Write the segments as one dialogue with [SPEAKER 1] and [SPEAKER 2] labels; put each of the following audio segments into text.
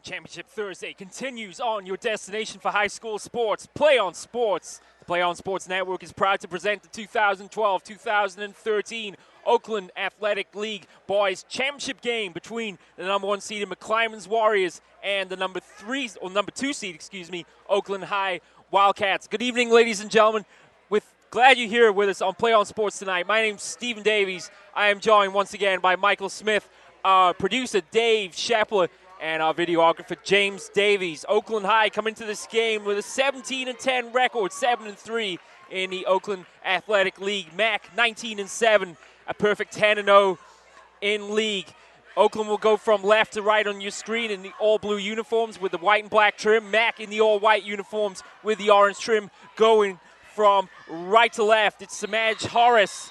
[SPEAKER 1] Championship Thursday continues on your destination for high school sports, Play On Sports. The Play On Sports Network is proud to present the 2012-2013 Oakland Athletic League Boys Championship game between the number 1 seeded McClymonds Warriors and the number 2 seed, Oakland High Wildcats. Good evening, ladies and gentlemen. Glad you're here with us on Play On Sports tonight. My name's Stephen Davies. I am joined once again by Michael Smith, our producer Dave Shepler, and our videographer James Davies. Oakland High come into this game with a 17-10 record, 7-3 in the Oakland Athletic League. MAC 19-7, a perfect 10-0 in league. Oakland will go from left to right on your screen in the all-blue uniforms with the white and black trim. MAC in the all-white uniforms with the orange trim, going from right to left. It's Samaj Horace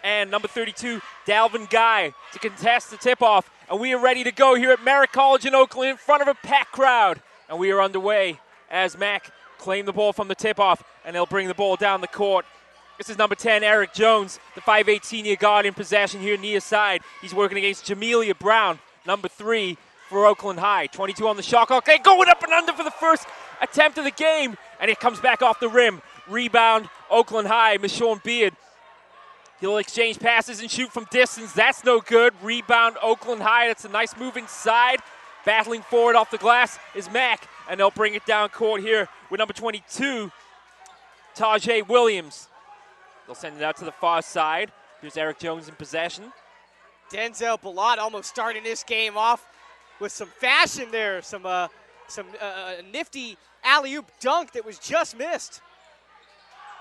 [SPEAKER 1] and number 32, Dalvin Guy, to contest the tip-off. And we are ready to go here at Merritt College in Oakland in front of a packed crowd. And we are underway as MAC claim the ball from the tip-off, and they'll bring the ball down the court. This is number 10, Eric Jones, the 5'8" senior guard in possession here near side. He's working against Jamelia Brown, number 3 for Oakland High. 22 on the shot clock. Okay, going up and under for the first attempt of the game. And it comes back off the rim. Rebound, Oakland High, Michonne Beard. He'll exchange passes and shoot from distance. That's no good. Rebound, Oakland High. That's a nice move inside. Battling forward off the glass is Mack, and they'll bring it down court here with number 22, Tajay Williams. They'll send it out to the far side. Here's Eric Jones in possession.
[SPEAKER 2] Denzel Ballot almost starting this game off with some fashion there. Some nifty alley-oop dunk that was just missed.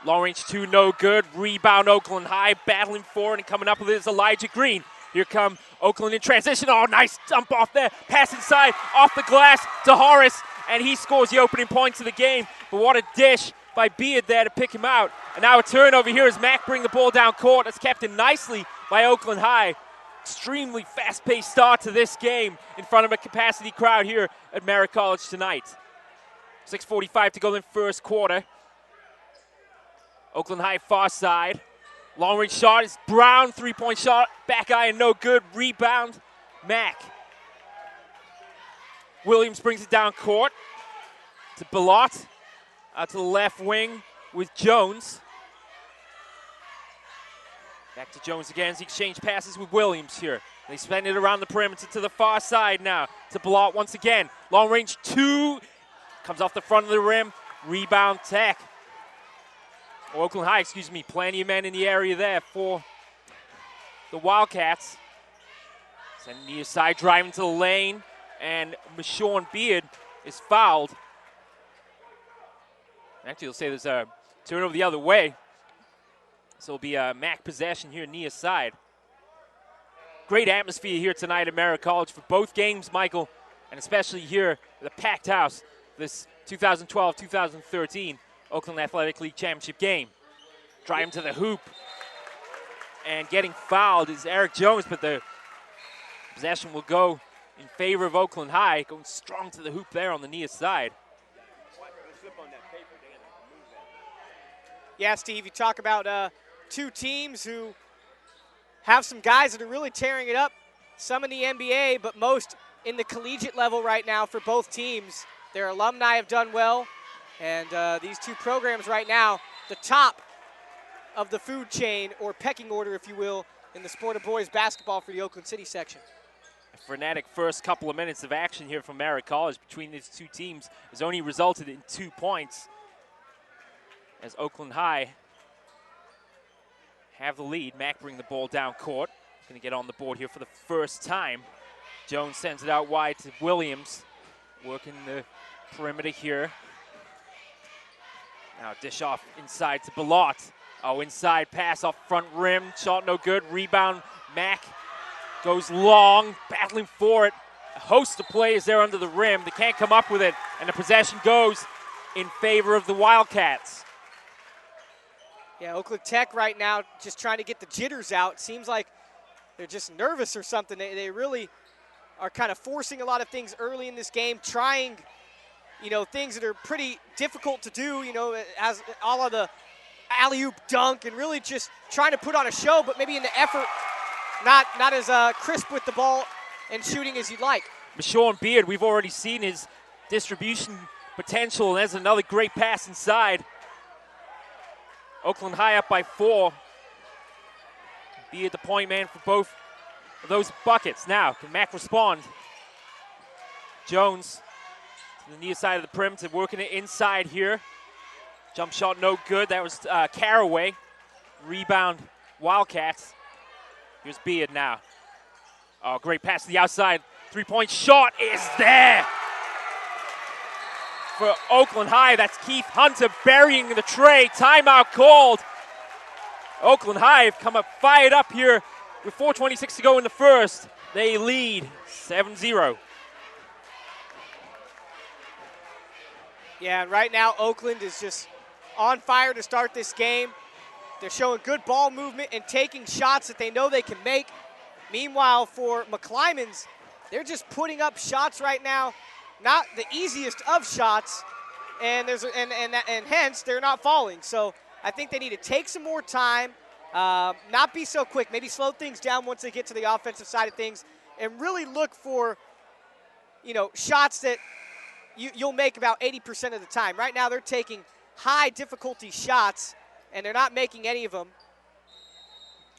[SPEAKER 1] Long range 2, no good. Rebound, Oakland High, battling forward and coming up with it is Elijah Green. Here come Oakland in transition. Oh, nice dump off there. Pass inside, off the glass to Horace, and he scores the opening points of the game. But what a dish by Beard there to pick him out. And now a turnover here as Mack bring the ball down court. That's kept in nicely by Oakland High. Extremely fast-paced start to this game in front of a capacity crowd here at Merritt College tonight. 6:45 to go in first quarter. Oakland High far side. Long range shot is Brown. 3-point shot. Back iron no good. Rebound. Mack. Williams brings it down court to Ballot. Out to the left wing with Jones. Back to Jones again as he exchanged passes with Williams here. They spend it around the perimeter to the far side now. To Ballot once again. Long range 2. Comes off the front of the rim. Rebound Tech. Oakland High, plenty of men in the area there for the Wildcats. Sending near side, driving to the lane, and Michonne Beard is fouled. Actually, they'll say there's a turnover the other way. So it'll be a MAC possession here near side. Great atmosphere here tonight at Merritt College for both games, Michael, and especially here at the packed house, this 2012-2013 Oakland Athletic League Championship game. Driving to the hoop. And getting fouled is Eric Jones, but the possession will go in favor of Oakland High, going strong to the hoop there on the near side.
[SPEAKER 2] Yeah, Steve, you talk about two teams who have some guys that are really tearing it up, some in the NBA, but most in the collegiate level right now for both teams. Their alumni have done well. And these two programs right now, the top of the food chain, or pecking order, if you will, in the sport of boys basketball for the Oakland City section.
[SPEAKER 1] A frenetic first couple of minutes of action here from Merritt College between these two teams has only resulted in 2 points, as Oakland High have the lead. Mack bring the ball down court. Going to get on the board here for the first time. Jones sends it out wide to Williams, working the perimeter here. Now dish off inside to Ballot. Oh, inside pass off front rim. Shot no good. Rebound. Mack goes long, battling for it. A host of players there under the rim. They can't come up with it. And the possession goes in favor of the Wildcats.
[SPEAKER 2] Yeah, Oakland Tech right now just trying to get the jitters out. Seems like they're just nervous or something. They really are kind of forcing a lot of things early in this game, trying things that are pretty difficult to do, as all of the alley-oop dunk, and really just trying to put on a show, but maybe in the effort, not as crisp with the ball and shooting as you'd like.
[SPEAKER 1] Sean Beard, we've already seen his distribution potential, and there's another great pass inside. Oakland High up by 4. Beard the point man for both of those buckets. Now, can Mack respond? Jones to the near side of the perimeter, working it inside here. Jump shot no good. That was Caraway. Rebound, Wildcats. Here's Beard now. Oh, great pass to the outside. Three-point shot is there for Oakland High. That's Keith Hunter burying the tray. Timeout called. Oakland High have come up fired up here with 4:26 to go in the first. They lead 7-0.
[SPEAKER 2] Yeah, and right now Oakland is just on fire to start this game. They're showing good ball movement and taking shots that they know they can make. Meanwhile, for McClymonds, they're just putting up shots right now, not the easiest of shots, and hence they're not falling. So I think they need to take some more time, not be so quick, maybe slow things down once they get to the offensive side of things, and really look for, shots that you'll make about 80% of the time. Right now they're taking high difficulty shots, and they're not making any of them.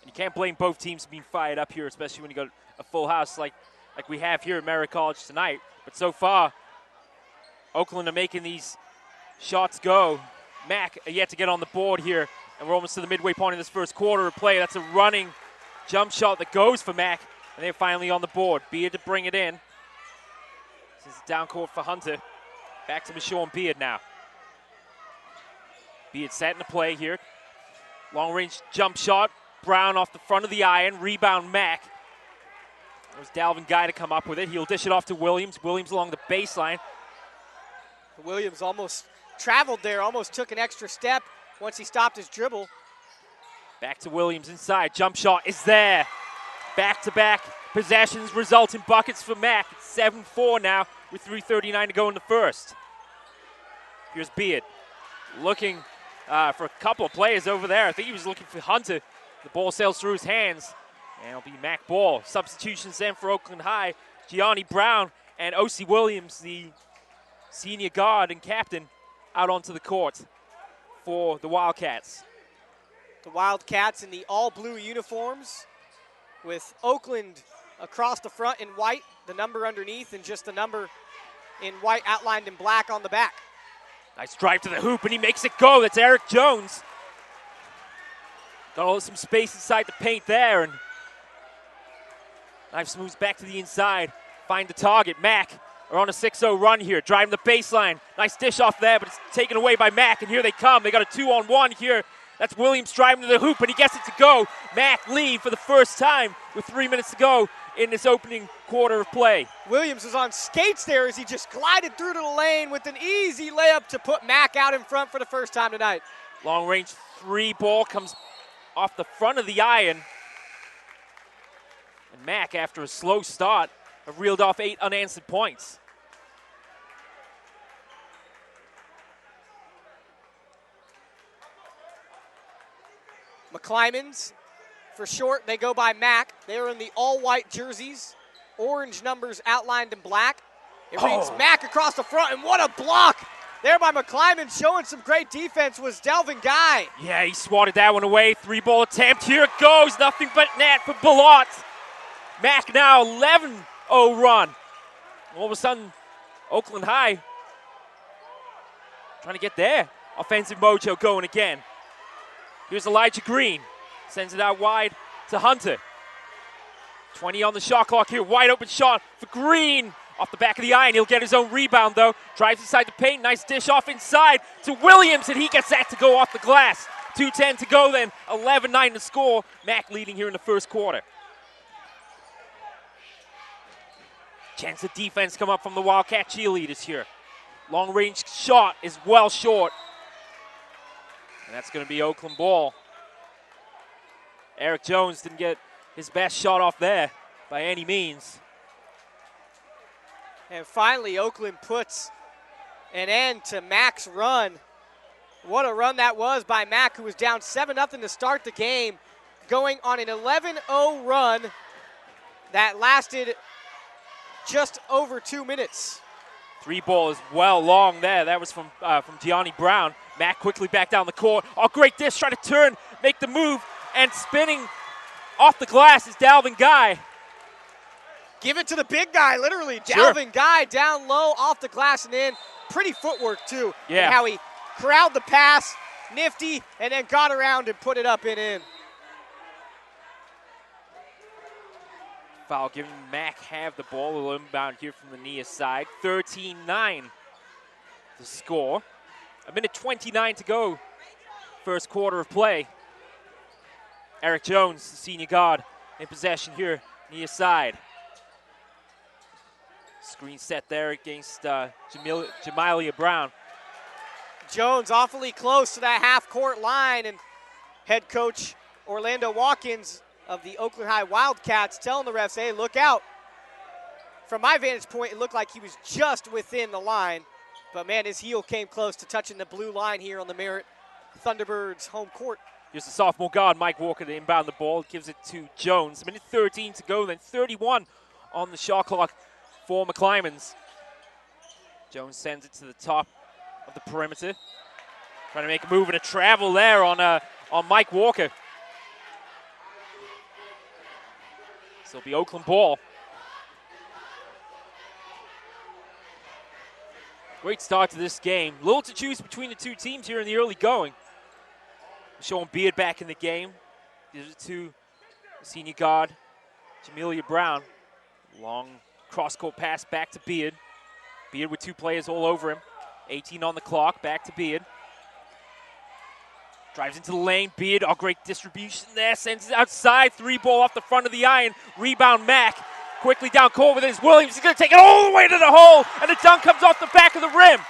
[SPEAKER 1] You can't blame both teams for being fired up here, especially when you got a full house like we have here at Merritt College tonight. But so far, Oakland are making these shots go. Mack yet to get on the board here, and we're almost to the midway point in this first quarter of play. That's a running jump shot that goes for Mack, and they're finally on the board. Beard to bring it in. This is down court for Hunter. Back to Sean Beard now. Beard setting the play here. Long-range jump shot. Brown off the front of the iron. Rebound Mack. There's Dalvin Guy to come up with it. He'll dish it off to Williams. Williams along the baseline.
[SPEAKER 2] Williams almost traveled there, almost took an extra step once he stopped his dribble.
[SPEAKER 1] Back to Williams inside. Jump shot is there. Back-to-back possessions result in buckets for Mack. It's 7-4 now with 3:39 to go in the first. Here's Beard looking for a couple of players over there. I think he was looking for Hunter. The ball sails through his hands, and it'll be Mack ball. Substitutions then for Oakland High. Gianni Brown and O.C. Williams, the senior guard and captain, out onto the court for the Wildcats.
[SPEAKER 2] The Wildcats in the all-blue uniforms with Oakland across the front in white, the number underneath, and just the number in white outlined in black on the back.
[SPEAKER 1] Nice drive to the hoop, and he makes it go. That's Eric Jones. Got some space inside the paint there, and Knives moves back to the inside. Find the target. Mack are on a 6-0 run here, driving the baseline. Nice dish off there, but it's taken away by Mack, and here they come. They got a 2-on-1 here. That's Williams driving to the hoop, and he gets it to go. Mack lead for the first time with 3 minutes to go in this opening quarter of play.
[SPEAKER 2] Williams was on skates there as he just glided through to the lane with an easy layup to put Mack out in front for the first time tonight.
[SPEAKER 1] Long range three ball comes off the front of the iron. And Mack, after a slow start, have reeled off 8 unanswered points.
[SPEAKER 2] McClymonds, for short, they go by Mack. They're in the all-white jerseys, orange numbers outlined in black. It reads Mack across the front, and what a block there by McClymonds, showing some great defense was Delvin Guy.
[SPEAKER 1] Yeah, he swatted that one away. 3-ball attempt. Here it goes. Nothing but net for Ballot. Mack now 11-0 run. All of a sudden, Oakland High trying to get their offensive mojo going again. Here's Elijah Green. Sends it out wide to Hunter. 20 on the shot clock here. Wide open shot for Green. Off the back of the iron. He'll get his own rebound, though. Drives inside the paint. Nice dish off inside to Williams, and he gets that to go off the glass. 2:10 to go then. 11-9 to score. Mack leading here in the first quarter. Chance of defense come up from the Wildcat cheerleaders here. Long-range shot is well short. And that's going to be Oakland ball. Eric Jones didn't get his best shot off there by any means.
[SPEAKER 2] And finally, Oakland puts an end to Mack's run. What a run that was by Mack, who was down 7-0 to start the game, going on an 11-0 run that lasted just over 2 minutes.
[SPEAKER 1] Three ball is well long there. That was from Gianni Brown. Mack quickly back down the court. Oh, great dish. Try to turn, make the move, and spinning off the glass is Dalvin Guy.
[SPEAKER 2] Give it to the big guy, literally.
[SPEAKER 1] Sure.
[SPEAKER 2] Dalvin Guy down low, off the glass and in. Pretty footwork, too.
[SPEAKER 1] Yeah.
[SPEAKER 2] And how he corralled the pass, nifty, and then got around and put it up and in.
[SPEAKER 1] Foul giving Mack have the ball. A little inbound here from the near side. 13-9 the score. A minute 29 to go. First quarter of play. Eric Jones, the senior guard, in possession here near side. Screen set there against Jamilia Brown.
[SPEAKER 2] Jones awfully close to that half-court line, and head coach Orlando Watkins of the Oakland High Wildcats telling the refs, hey, look out. From my vantage point, it looked like he was just within the line, but man, his heel came close to touching the blue line here on the Merritt Thunderbirds home court.
[SPEAKER 1] Here's the sophomore guard, Mike Walker, to inbound the ball. Gives it to Jones. A minute 13 to go, then 31 on the shot clock for McClymonds. Jones sends it to the top of the perimeter. Trying to make a move and a travel there on Mike Walker. So it'll be Oakland ball. Great start to this game. Little to choose between the two teams here in the early going. Showing Beard back in the game. Gives it to the senior guard, Jamilia Brown. Long cross-court pass back to Beard. Beard with two players all over him. 18 on the clock, back to Beard. Drives into the lane, Beard, oh, great distribution there. Sends it outside, three ball off the front of the iron. Rebound Mack. Quickly down court with his Williams. He's going to take it all the way to the hole, and the dunk comes off the back of the rim.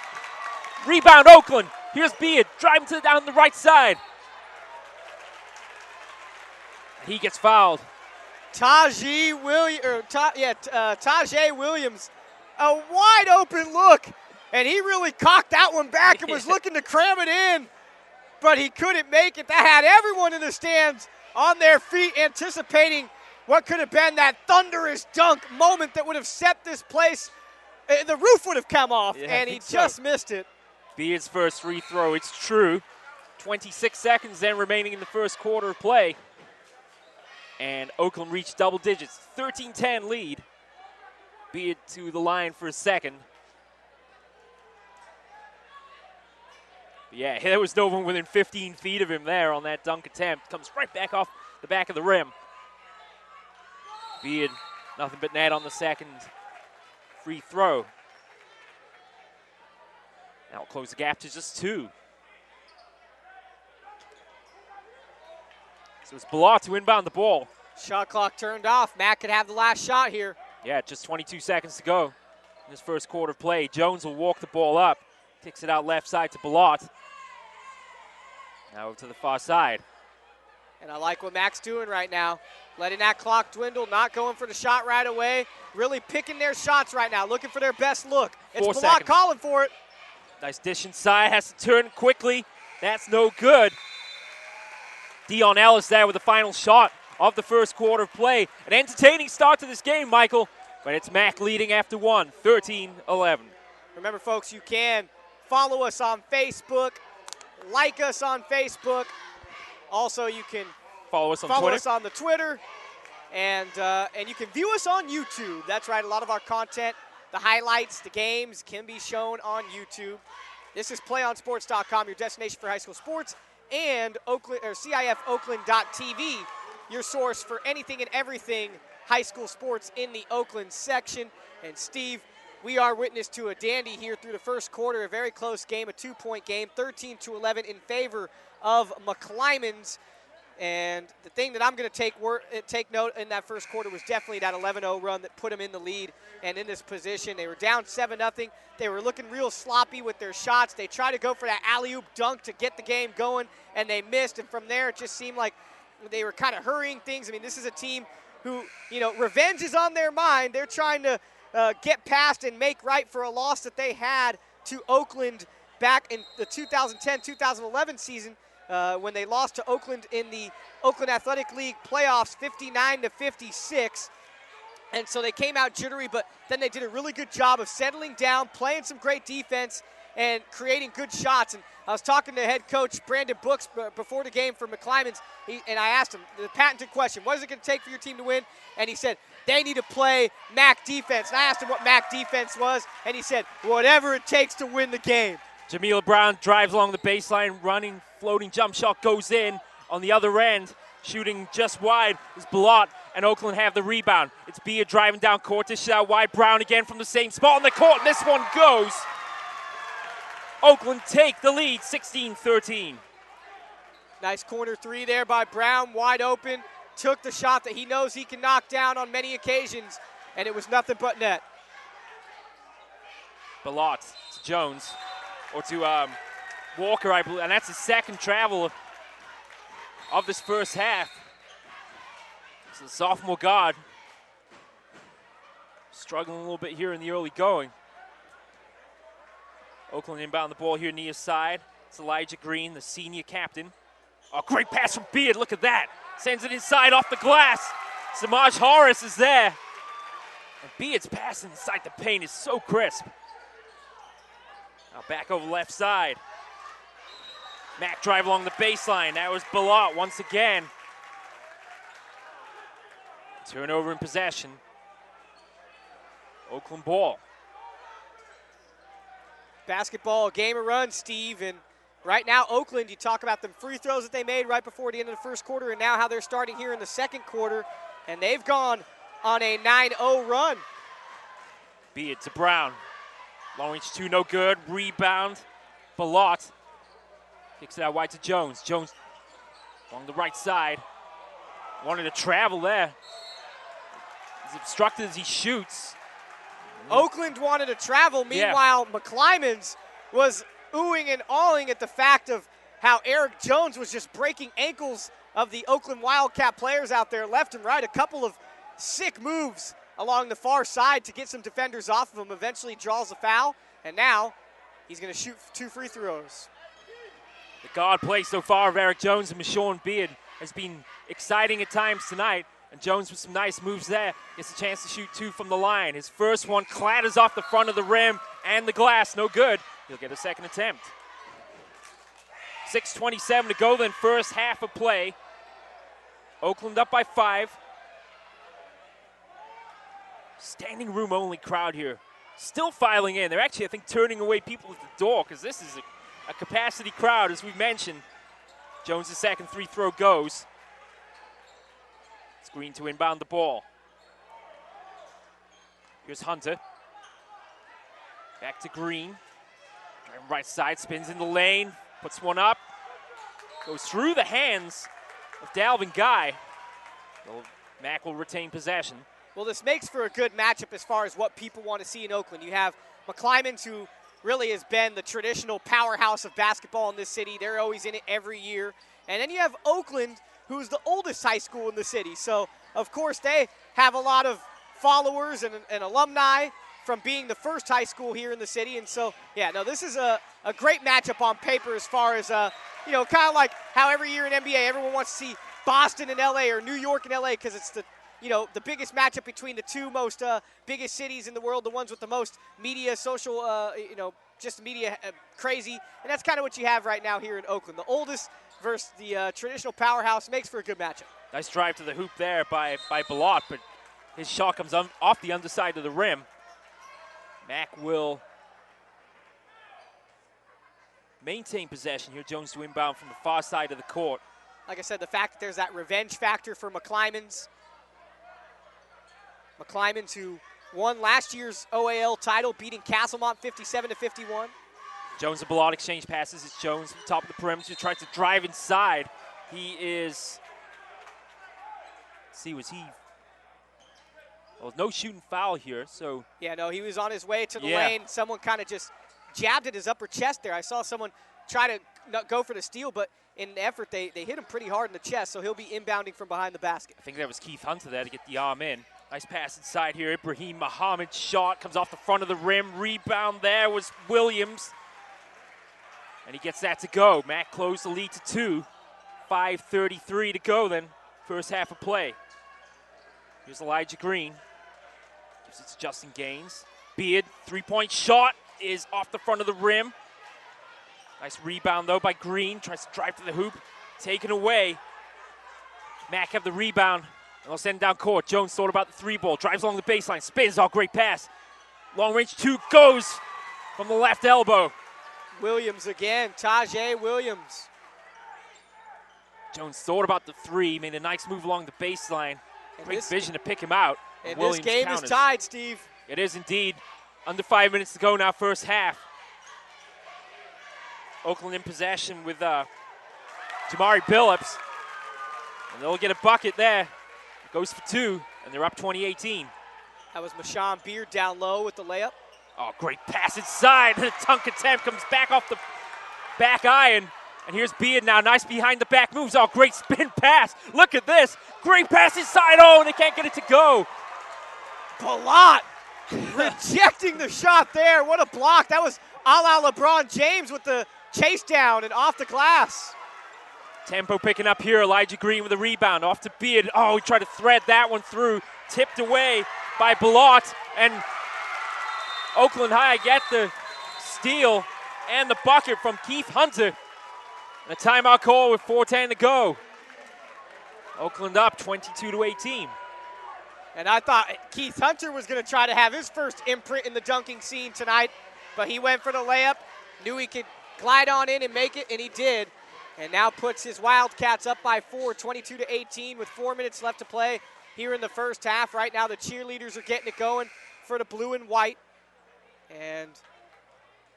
[SPEAKER 1] Rebound Oakland. Here's Beard, driving down the right side. He gets fouled.
[SPEAKER 2] Tajay Williams, a wide open look, and he really cocked that one back and was looking to cram it in, but he couldn't make it. That had everyone in the stands on their feet anticipating what could have been that thunderous dunk moment that would have set this place. The roof would have come off, and he just missed it.
[SPEAKER 1] Beard's first free throw, it's true. 26 seconds then remaining in the first quarter of play. And Oakland reached double digits, 13-10 lead. Beard to the line for a second. But yeah, there was no one within 15 feet of him there on that dunk attempt. Comes right back off the back of the rim. Beard, nothing but net on the second free throw. Now we'll close the gap to just two. So it's Ballot to inbound the ball.
[SPEAKER 2] Shot clock turned off. Matt could have the last shot here.
[SPEAKER 1] Yeah, just 22 seconds to go in this first quarter of play. Jones will walk the ball up. Kicks it out left side to Ballot. Now over to the far side.
[SPEAKER 2] And I like what Mac's doing right now. Letting that clock dwindle, not going for the shot right away. Really picking their shots right now, looking for their best look. It's Ballot calling for it.
[SPEAKER 1] Nice dish inside, has to turn quickly. That's no good. Dion Ellis there with the final shot of the first quarter of play. An entertaining start to this game, Michael, but it's Mac leading after one, 13-11.
[SPEAKER 2] Remember, folks, you can follow us on Facebook, like us on Facebook. Also, you can
[SPEAKER 1] follow us
[SPEAKER 2] on the Twitter, and you can view us on YouTube. That's right, a lot of our content, the highlights, the games can be shown on YouTube. This is PlayOnSports.com, your destination for high school sports, and Oakland or CIF Oakland.tv, your source for anything and everything high school sports in the Oakland section. And Steve, we are witness to a dandy here through the first quarter, a very close game, a 2-point game, 13-11 in favor of McClymonds. And the thing that I'm going to take note in that first quarter was definitely that 11-0 run that put them in the lead and in this position. They were down 7-0. They were looking real sloppy with their shots. They tried to go for that alley-oop dunk to get the game going, and they missed. And from there, it just seemed like they were kind of hurrying things. I mean, this is a team who, you know, revenge is on their mind. They're trying to get past and make right for a loss that they had to Oakland back in the 2010-2011 season when they lost to Oakland in the Oakland Athletic League playoffs 59-56. And so they came out jittery, but then they did a really good job of settling down, playing some great defense, and creating good shots. And I was talking to head coach Brandon Brooks before the game for McClymonds, and I asked him the patented question, what is it going to take for your team to win? And he said, they need to play MAC defense. And I asked him what MAC defense was, and he said, whatever it takes to win the game.
[SPEAKER 1] Jamila Brown drives along the baseline, running, floating jump shot goes in. On the other end, shooting just wide is Ballot, and Oakland have the rebound. It's Bia driving down court, dishes out wide. Brown again from the same spot on the court, and this one goes. Oakland take the lead, 16-13.
[SPEAKER 2] Nice corner three there by Brown, wide open. Took the shot that he knows he can knock down on many occasions, and it was nothing but net.
[SPEAKER 1] Ballot to Jones, or to Walker, I believe, and that's his second travel of this first half. So the sophomore guard struggling a little bit here in the early going. Oakland inbound the ball here near side. It's Elijah Green, the senior captain. Oh, great pass from Beard, look at that. Sends it inside off the glass. Samaj Horace is there. And Beard's passing inside the paint is so crisp. Now back over left side. Mack drive along the baseline. That was Ballot once again. Turnover in possession. Oakland ball.
[SPEAKER 2] Basketball, game of run, Steve. And right now, Oakland, you talk about them free throws that they made right before the end of the first quarter, and now how they're starting here in the second quarter. And they've gone on a 9-0 run.
[SPEAKER 1] Beard to Brown. Long reach two, no good. Rebound. Ballot kicks it out wide to Jones. Jones along the right side. Wanted to travel there. He's obstructed as he shoots.
[SPEAKER 2] Oakland wanted to travel. Meanwhile, McClymonds was oohing and awing at the fact of how Eric Jones was just breaking ankles of the Oakland Wildcat players out there left and right. A couple of sick moves along the far side to get some defenders off of him. Eventually draws a foul, and now he's going to shoot 2 free throws.
[SPEAKER 1] The guard play so far of Eric Jones and Michonne Beard has been exciting at times tonight. And Jones with some nice moves there gets a chance to shoot 2 from the line. His first one clatters off the front of the rim and the glass, no good. He'll get a second attempt. 6:27 to go then, first half of play. Oakland up by 5. Standing room only crowd here. Still filing in. They're actually, I think, turning away people at the door because this is a capacity crowd, as we mentioned. Jones' second free throw goes. It's Green to inbound the ball. Here's Hunter. Back to Green. Driving right side, spins in the lane, puts one up. Goes through the hands of Dalvin Guy. Mack will retain possession.
[SPEAKER 2] Well, this makes for a good matchup as far as what people want to see in Oakland. You have McClymonds, who really has been the traditional powerhouse of basketball in this city. They're always in it every year. And then you have Oakland, who's the oldest high school in the city. So, of course, they have a lot of followers and alumni from being the first high school here in the city. And so, yeah, no, this is a great matchup on paper as far as, you know, kind of like how every year in NBA, everyone wants to see Boston and LA or New York and LA because it's the, you know, the biggest matchup between the two most biggest cities in the world, the ones with the most media, social, you know, just media crazy. And that's kind of what you have right now here in Oakland. The oldest versus the traditional powerhouse makes for a good matchup.
[SPEAKER 1] Nice drive to the hoop there by Ballot, but his shot comes off the underside of the rim. Mack will maintain possession here. Jones to inbound from the far side of the court.
[SPEAKER 2] Like I said, the fact that there's that revenge factor for McClymonds. McClymonds, who won last year's OAL title, beating Castlemont 57-51.
[SPEAKER 1] Jones and Ballot exchange passes. It's Jones from the top of the perimeter, tries to drive inside. He is, let's see, was he? Well, no shooting foul here, so.
[SPEAKER 2] Yeah, no, he was on his way to the lane. Someone kind of just jabbed at his upper chest there. I saw someone try to not go for the steal, but in the effort, they hit him pretty hard in the chest, so he'll be inbounding from behind the basket.
[SPEAKER 1] I think that was Keith Hunter there to get the arm in. Nice pass inside here. Ibrahim Muhammad's shot comes off the front of the rim. Rebound there was Williams. And he gets that to go. Mack closed the lead to 2. 5:33 to go then. First half of play. Here's Elijah Green. Gives it to Justin Gaines. Beard, three-point shot is off the front of the rim. Nice rebound, though, by Green. Tries to drive to the hoop. Taken away. Mac have the rebound. And they'll send it down court. Jones thought about the three ball. Drives along the baseline. Spins. Oh, great pass. Long range two goes from the left elbow.
[SPEAKER 2] Williams again. Tajay Williams.
[SPEAKER 1] Jones thought about the three. Made a nice move along the baseline. Great vision to pick him out.
[SPEAKER 2] And
[SPEAKER 1] Williams
[SPEAKER 2] this game
[SPEAKER 1] counters.
[SPEAKER 2] is tied, Steve.
[SPEAKER 1] It is indeed. Under 5 minutes to go now, first half. Oakland in possession with Jamari Billups. And they'll get a bucket there. Goes for two, and they're up 20-18.
[SPEAKER 2] That was Mashawn Beard down low with the layup.
[SPEAKER 1] Oh, great pass inside. The dunk attempt comes back off the back iron. And here's Beard now. Nice behind the back moves. Oh, great spin pass. Look at this. Great pass inside. Oh, and they can't get it to go.
[SPEAKER 2] Palat rejecting the shot there. What a block. That was a la LeBron James with the chase down and off the glass.
[SPEAKER 1] Tempo picking up here. Elijah Green with a rebound. Off to Beard. Oh, he tried to thread that one through. Tipped away by Ballot. And Oakland High get the steal and the bucket from Keith Hunter. And a timeout call with 4:10 to go. Oakland up 22-18.
[SPEAKER 2] And I thought Keith Hunter was going to try to have his first imprint in the dunking scene tonight, but he went for the layup, knew he could glide on in and make it, and he did. And now puts his Wildcats up by 4, 22-18 with 4 minutes left to play here in the first half. Right now the cheerleaders are getting it going for the blue and white. And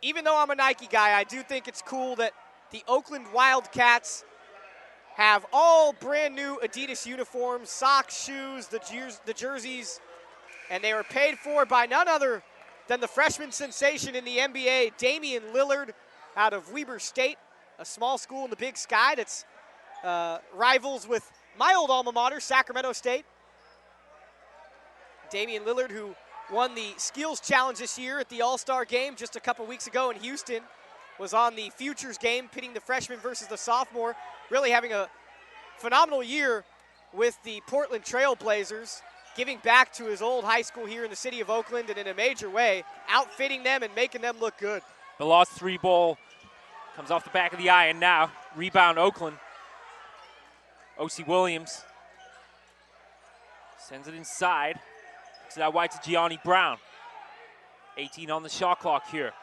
[SPEAKER 2] even though I'm a Nike guy, I do think it's cool that the Oakland Wildcats have all brand new Adidas uniforms, socks, shoes, the jerseys, and they were paid for by none other than the freshman sensation in the NBA, Damian Lillard out of Weber State, a small school in the Big Sky that's rivals with my old alma mater, Sacramento State. Damian Lillard, who won the Skills Challenge this year at the All-Star Game just a couple weeks ago in Houston, was on the Futures Game, pitting the freshman versus the sophomore, really having a phenomenal year with the Portland Trail Blazers, giving back to his old high school here in the city of Oakland and in a major way, outfitting them and making them look good.
[SPEAKER 1] The lost three ball comes off the back of the iron now. Rebound Oakland. O.C. Williams sends it inside. Kicks it out wide to Gianni Brown. 18 on the shot clock here.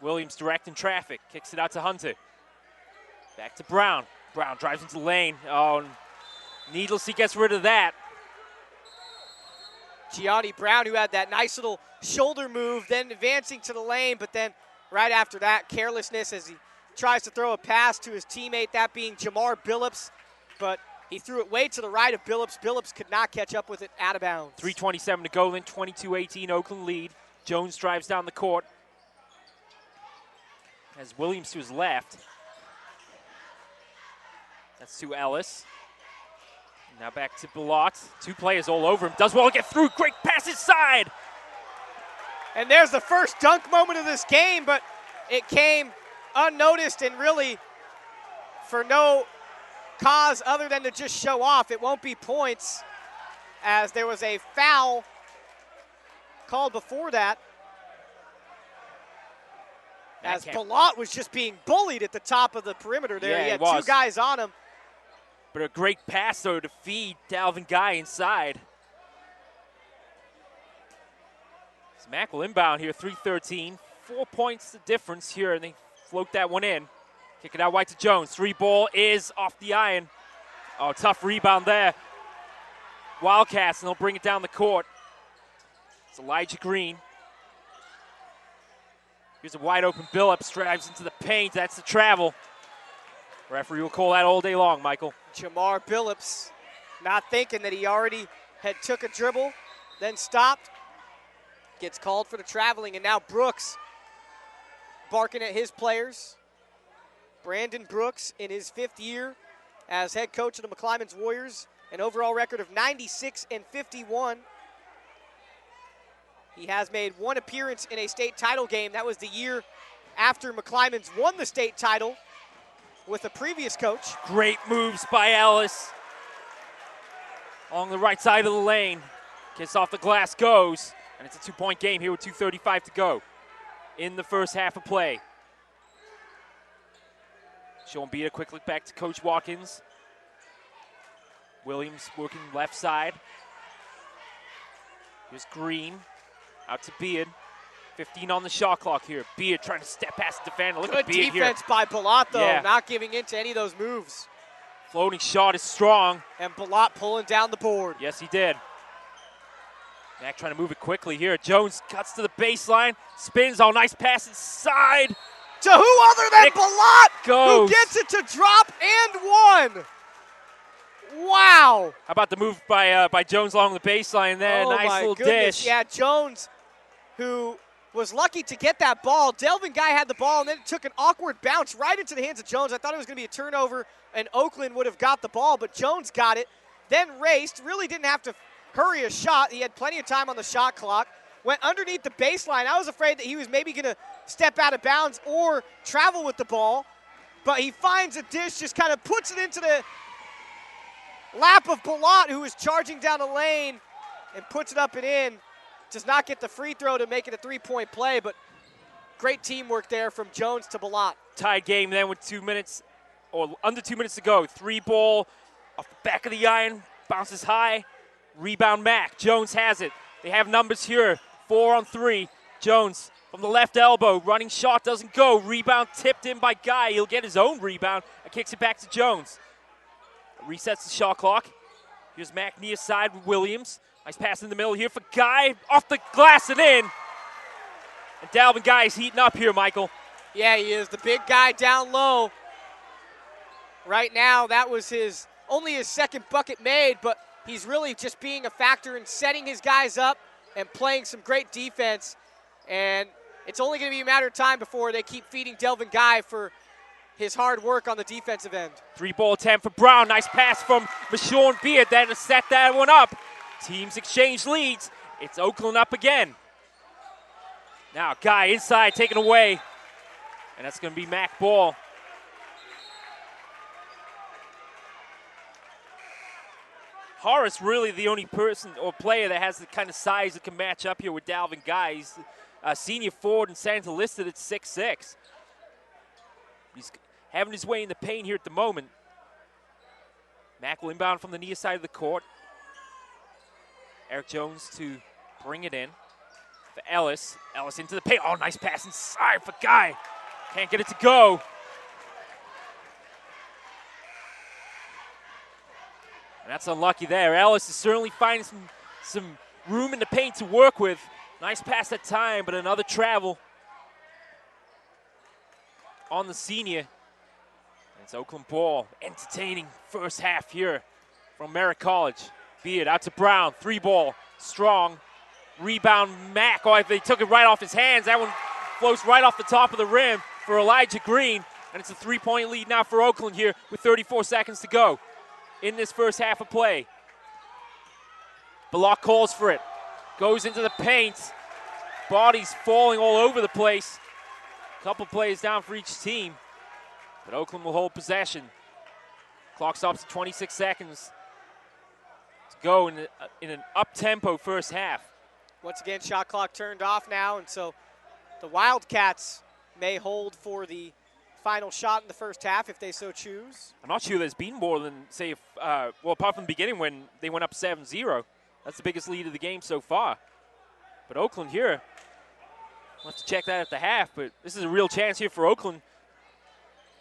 [SPEAKER 1] Williams directing traffic. Kicks it out to Hunter. Back to Brown. Brown drives into the lane. Oh, needlessly gets rid of that.
[SPEAKER 2] Gianni Brown, who had that nice little shoulder move, then advancing to the lane, but then right after that, carelessness as he tries to throw a pass to his teammate, that being Jamar Billups, but he threw it way to the right of Billups. Billups could not catch up with it out of bounds.
[SPEAKER 1] 3:27 to go, then 22-18 Oakland lead. Jones drives down the court. Has Williams to his left. That's to Ellis. Now back to Ballot. Two players all over him. Does well to get through. Great pass inside.
[SPEAKER 2] And there's the first dunk moment of this game, but it came unnoticed and really for no cause other than to just show off. It won't be points as there was a foul called before that. As Ballot was just being bullied at the top of the perimeter there.
[SPEAKER 1] Yeah,
[SPEAKER 2] he had two guys on him.
[SPEAKER 1] But a great pass, though, to feed Dalvin Guy inside. So Mac will inbound here, 3:13. 4 points the difference here, and they float that one in. Kick it out wide to Jones. Three ball is off the iron. Oh, tough rebound there. Wildcats, and they'll bring it down the court. It's Elijah Green. Here's a wide open Billups, drives into the paint. That's the travel. Referee will call that all day long, Michael.
[SPEAKER 2] Jamar Billups not thinking that he already had took a dribble, then stopped. Gets called for the traveling, and now Brooks barking at his players. Brandon Brooks in his 5th year as head coach of the McClymonds Warriors, an overall record of 96-51. He has made one appearance in a state title game. That was the year after McClymonds won the state title with a previous coach.
[SPEAKER 1] Great moves by Ellis along the right side of the lane. Kiss off the glass goes, and it's a 2-point game here with 2:35 to go in the first half of play. Showing Beard a quick look back to Coach Watkins. Williams working left side. Here's Green out to Beard. 15 on the shot clock here. Beard trying to step past the defender. Look at Beard here.
[SPEAKER 2] Good defense by Balot, though, not giving in to any of those moves.
[SPEAKER 1] Floating shot is strong.
[SPEAKER 2] And Balot pulling down the board.
[SPEAKER 1] Yes, he did. Mac trying to move it quickly here. Jones cuts to the baseline. Spins. Oh, nice pass inside.
[SPEAKER 2] To who other than Balot,
[SPEAKER 1] goes.
[SPEAKER 2] who gets it to drop and one. Wow.
[SPEAKER 1] How about the move by Jones along the baseline there?
[SPEAKER 2] Oh,
[SPEAKER 1] nice little
[SPEAKER 2] goodness.
[SPEAKER 1] dish.
[SPEAKER 2] Yeah, Jones, who was lucky to get that ball. Delvin Guy had the ball, and then it took an awkward bounce right into the hands of Jones. I thought it was going to be a turnover, and Oakland would have got the ball, but Jones got it, then raced, really didn't have to hurry a shot. He had plenty of time on the shot clock. Went underneath the baseline. I was afraid that he was maybe going to step out of bounds or travel with the ball, but he finds a dish, just kind of puts it into the lap of Balot, who is charging down the lane, and puts it up and in. Does not get the free throw to make it a 3-point play, but great teamwork there from Jones to Balot.
[SPEAKER 1] Tied game then with 2 minutes, or under 2 minutes to go. 3-ball off the back of the iron, bounces high. Rebound Mac. Jones has it. They have numbers here. 4 on 3. Jones from the left elbow. Running shot doesn't go. Rebound tipped in by Guy. He'll get his own rebound and kicks it back to Jones. Resets the shot clock. Here's Mac near side with Williams. Nice pass in the middle here for Guy. Off the glass and in. And Dalvin Guy is heating up here, Michael.
[SPEAKER 2] Yeah, he is. The big guy down low. Right now, that was only his second bucket made, but he's really just being a factor in setting his guys up and playing some great defense. And it's only going to be a matter of time before they keep feeding Delvin Guy for his hard work on the defensive end. 3-ball
[SPEAKER 1] attempt for Brown. Nice pass from Mashawn Beard then to set that one up. Teams exchange leads. It's Oakland up again. Now Guy inside, taken away. And that's going to be Mac ball. Horace really the only person or player that has the kind of size that can match up here with Dalvin Guy. He's a senior forward in Santa listed at 6'6". He's having his way in the paint here at the moment. Mac will inbound from the near side of the court. Eric Jones to bring it in for Ellis. Ellis into the paint. Oh, nice pass inside for Guy. Can't get it to go. And that's unlucky there. Ellis is certainly finding some room in the paint to work with. Nice pass at time, but another travel on the senior. It's Oakland ball. Entertaining first half here from Merritt College. Beard out to Brown. 3-ball. Strong. Rebound Mac. Oh, they took it right off his hands. That one floats right off the top of the rim for Elijah Green. And it's a 3-point lead now for Oakland here with 34 seconds to go in this first half of play. Balot calls for it. Goes into the paint. Bodies falling all over the place. Couple plays down for each team. But Oakland will hold possession. Clock stops at 26 seconds to go in an up-tempo first half.
[SPEAKER 2] Once again, shot clock turned off now, and so the Wildcats may hold for the final shot in the first half if they so choose.
[SPEAKER 1] I'm not sure there's been more than, say, apart from the beginning when they went up 7-0. That's the biggest lead of the game so far. But Oakland here, we'll have to check that at the half, but this is a real chance here for Oakland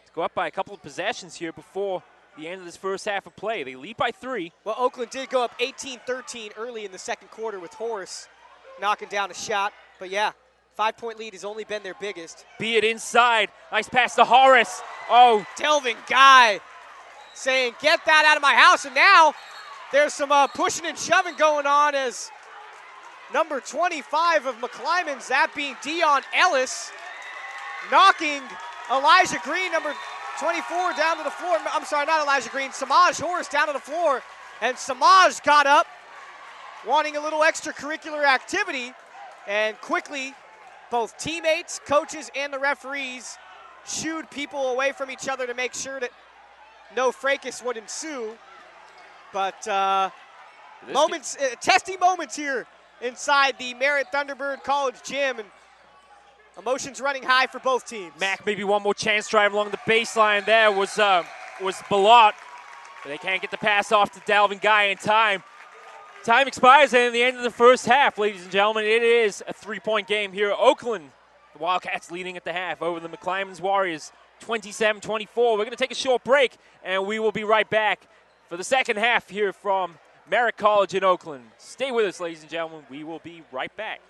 [SPEAKER 1] to go up by a couple of possessions here before the end of this first half of play. They lead by 3.
[SPEAKER 2] Well, Oakland did go up 18-13 early in the second quarter with Horace knocking down a shot. But, yeah, 5-point lead has only been their biggest.
[SPEAKER 1] Beard inside. Nice pass to Horace. Oh.
[SPEAKER 2] Delvin Guy saying, get that out of my house. And now there's some pushing and shoving going on as number 25 of McClymonds, that being Dion Ellis, knocking Elijah Green, number 24, down to the floor. I'm sorry, not Elijah Green, Samaj Horace down to the floor. And Samaj got up, wanting a little extracurricular activity. And quickly, both teammates, coaches, and the referees shooed people away from each other to make sure that no fracas would ensue. But Moments, testy moments here inside the Merritt Thunderbird College gym, and emotions running high for both teams.
[SPEAKER 1] Mac, maybe one more chance driving along the baseline there was Balot. But they can't get the pass off to Dalvin Guy in time. Time expires and in the end of the first half, ladies and gentlemen. It is a 3-point game here. Oakland, the Wildcats leading at the half over the McClymonds Warriors, 27-24. We're going to take a short break, and we will be right back for the second half here from Merritt College in Oakland. Stay with us, ladies and gentlemen. We will be right back.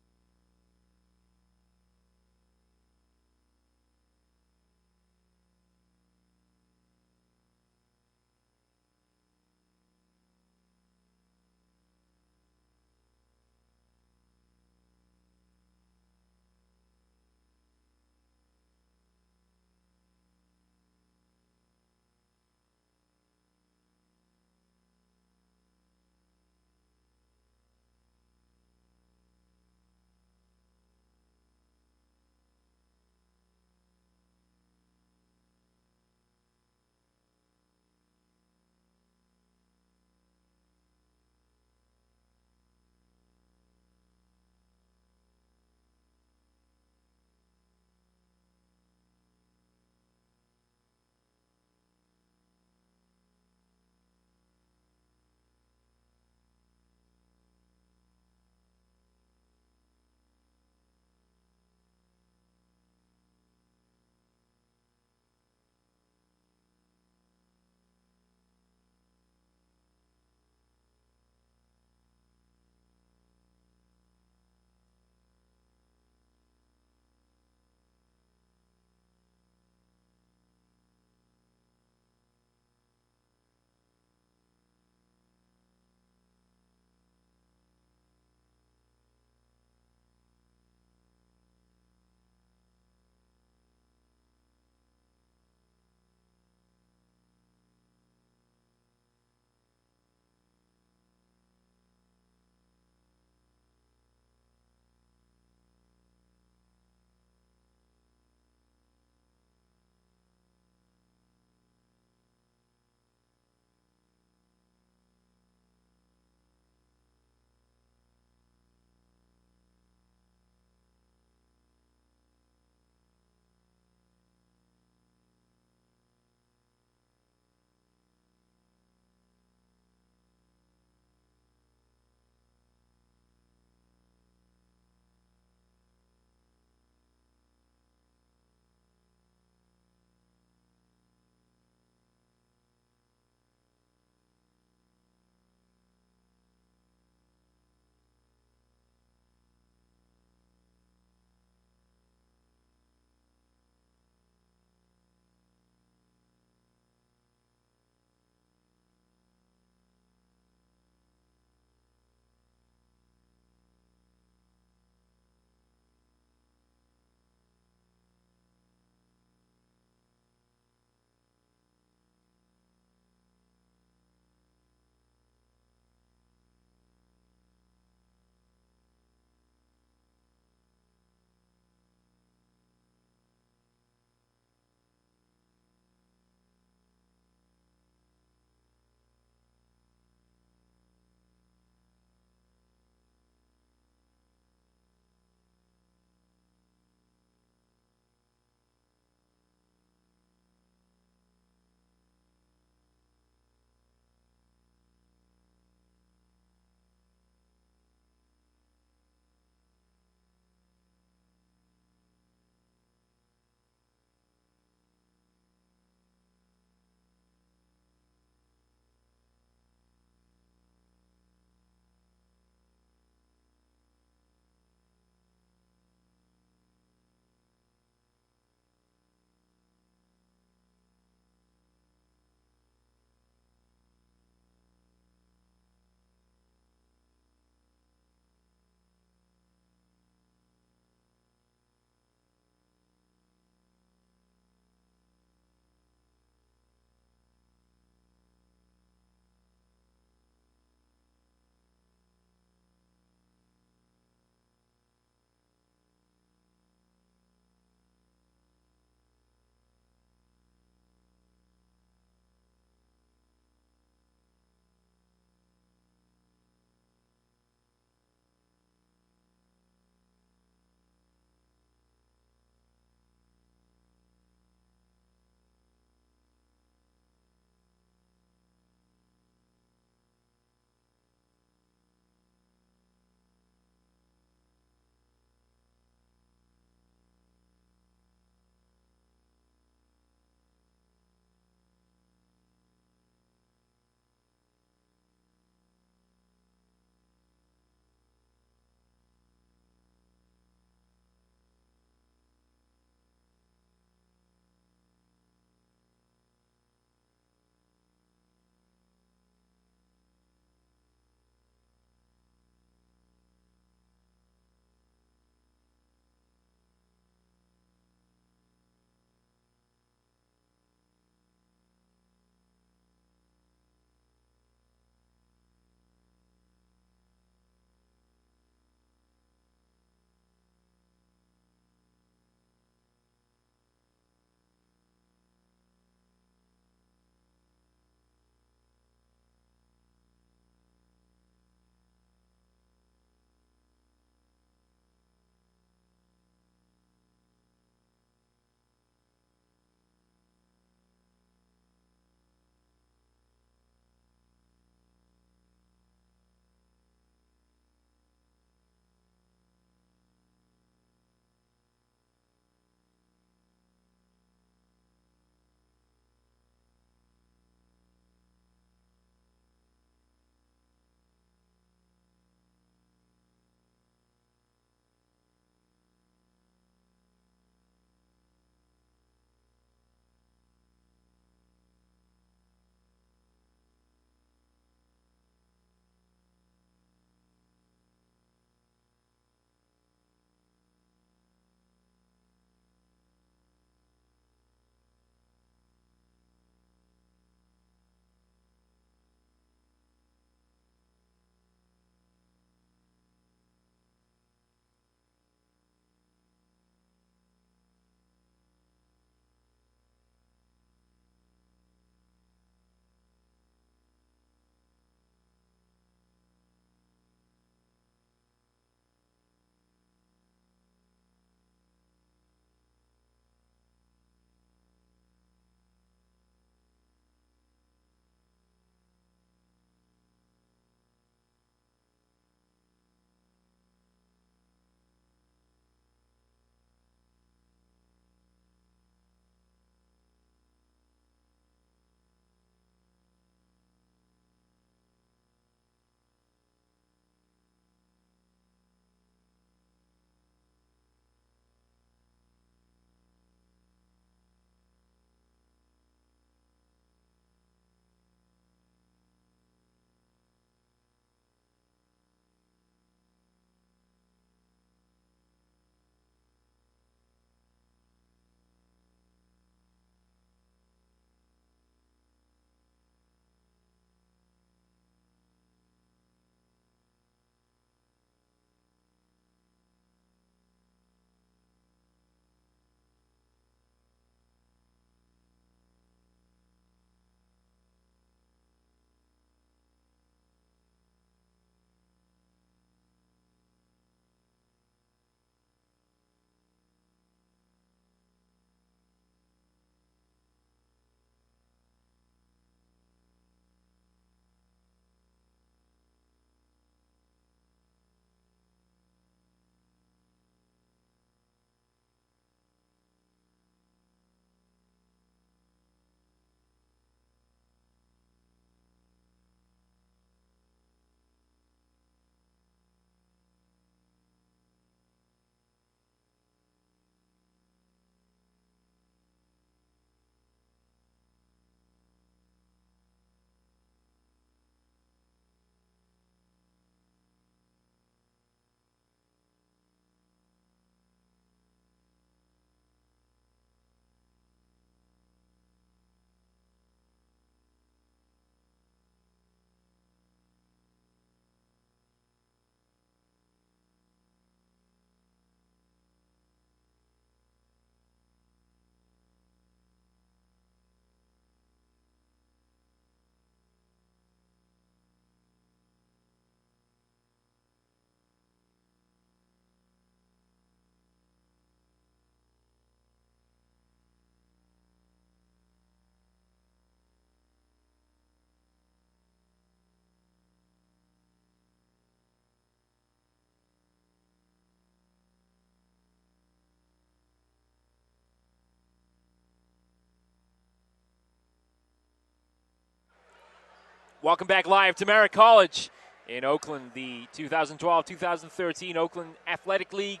[SPEAKER 1] Welcome back live to Merritt College in Oakland, the 2012-2013 Oakland Athletic League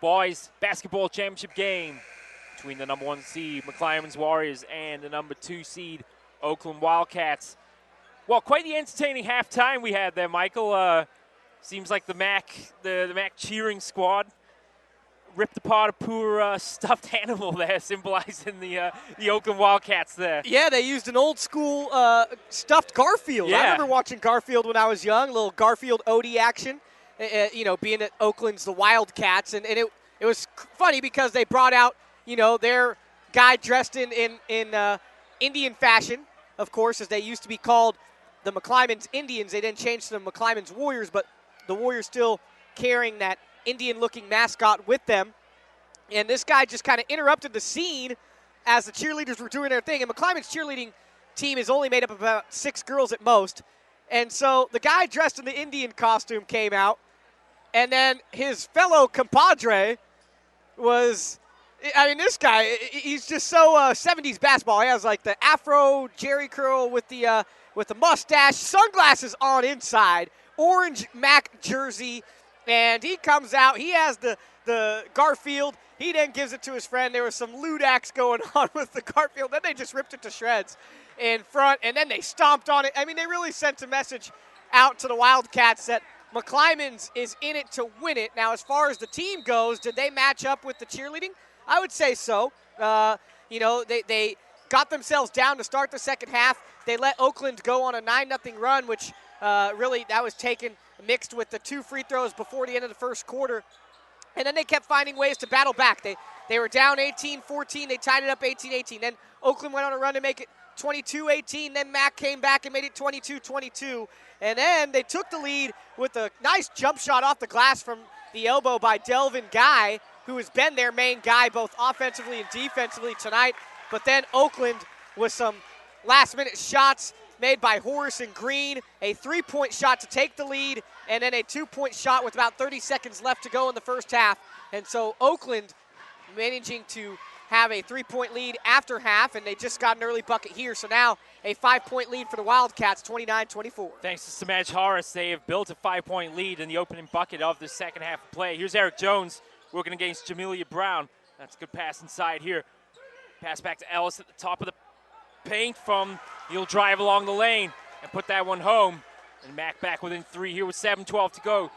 [SPEAKER 1] Boys Basketball Championship game between the number 1 seed McClymonds Warriors and the number 2 seed Oakland Wildcats. Well, quite the entertaining halftime we had there, Michael. Seems like the MAC cheering squad ripped apart a poor stuffed animal there, symbolizing the Oakland Wildcats there.
[SPEAKER 2] Yeah, they used an old school stuffed Garfield.
[SPEAKER 1] Yeah.
[SPEAKER 2] I remember watching Garfield when I was young, a little Garfield Odie action, being that Oakland's the Wildcats. And it was funny because they brought out, their guy dressed in Indian fashion, of course, as they used to be called the McClymonds Indians. They didn't change to the McClymonds Warriors, but the Warriors still carrying that Indian-looking mascot with them. And this guy just kind of interrupted the scene as the cheerleaders were doing their thing. And McClymonds' cheerleading team is only made up of about 6 girls at most. And so the guy dressed in the Indian costume came out, and then his fellow compadre this guy, he's just so 70s basketball. He has like the afro Jerry curl with the mustache, sunglasses on inside, orange MAC jersey. And he comes out. He has the Garfield. He then gives it to his friend. There was some lewd acts going on with the Garfield. Then they just ripped it to shreds in front, and then they stomped on it. I mean, they really sent a message out to the Wildcats that McClymonds is in it to win it. Now, as far as the team goes, did they match up with the cheerleading? I would say so. They got themselves down to start the second half. They let Oakland go on a 9-0 run, which really that was taken mixed with the 2 free throws before the end of the first quarter. And then they kept finding ways to battle back. They were down 18-14. They tied it up 18-18. Then Oakland went on a run to make it 22-18. Then Mac came back and made it 22-22. And then they took the lead with a nice jump shot off the glass from the elbow by Delvin Guy, who has been their main guy both offensively and defensively tonight. But then Oakland with some last-minute shots made by Horace and Green, a 3-point shot to take the lead, and then a 2-point shot with about 30 seconds left to go in the first half. And so Oakland managing to have a 3-point lead after half, and they just got an early bucket here. So now a 5-point lead for the Wildcats, 29-24.
[SPEAKER 1] Thanks to Samaj Horace, they have built a 5-point lead in the opening bucket of the second half of play. Here's Eric Jones working against Jamelia Brown. That's a good pass inside here. Pass back to Ellis at the top of the paint he'll drive along the lane and put that one home. And Mac back within 3 here with 7:12 to go.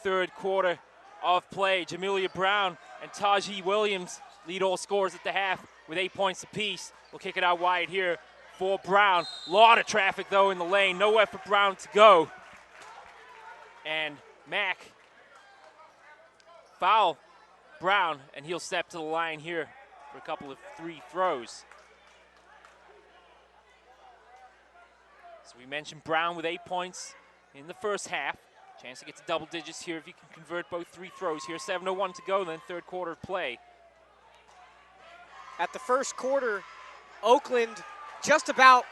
[SPEAKER 1] Third quarter of play. Jamelia Brown and Taji Williams lead all scorers at the half with 8 points apiece. We'll kick it out wide here for Brown. Lot of traffic, though, in the lane. Nowhere for Brown to go. And Mac foul Brown, and he'll step to the line here for a couple of free throws. So we mentioned Brown with 8 points in the first half. Chance to get to double digits here if you can convert both free throws here. 7:01 to go, then third quarter of play.
[SPEAKER 2] At the first quarter, Oakland just about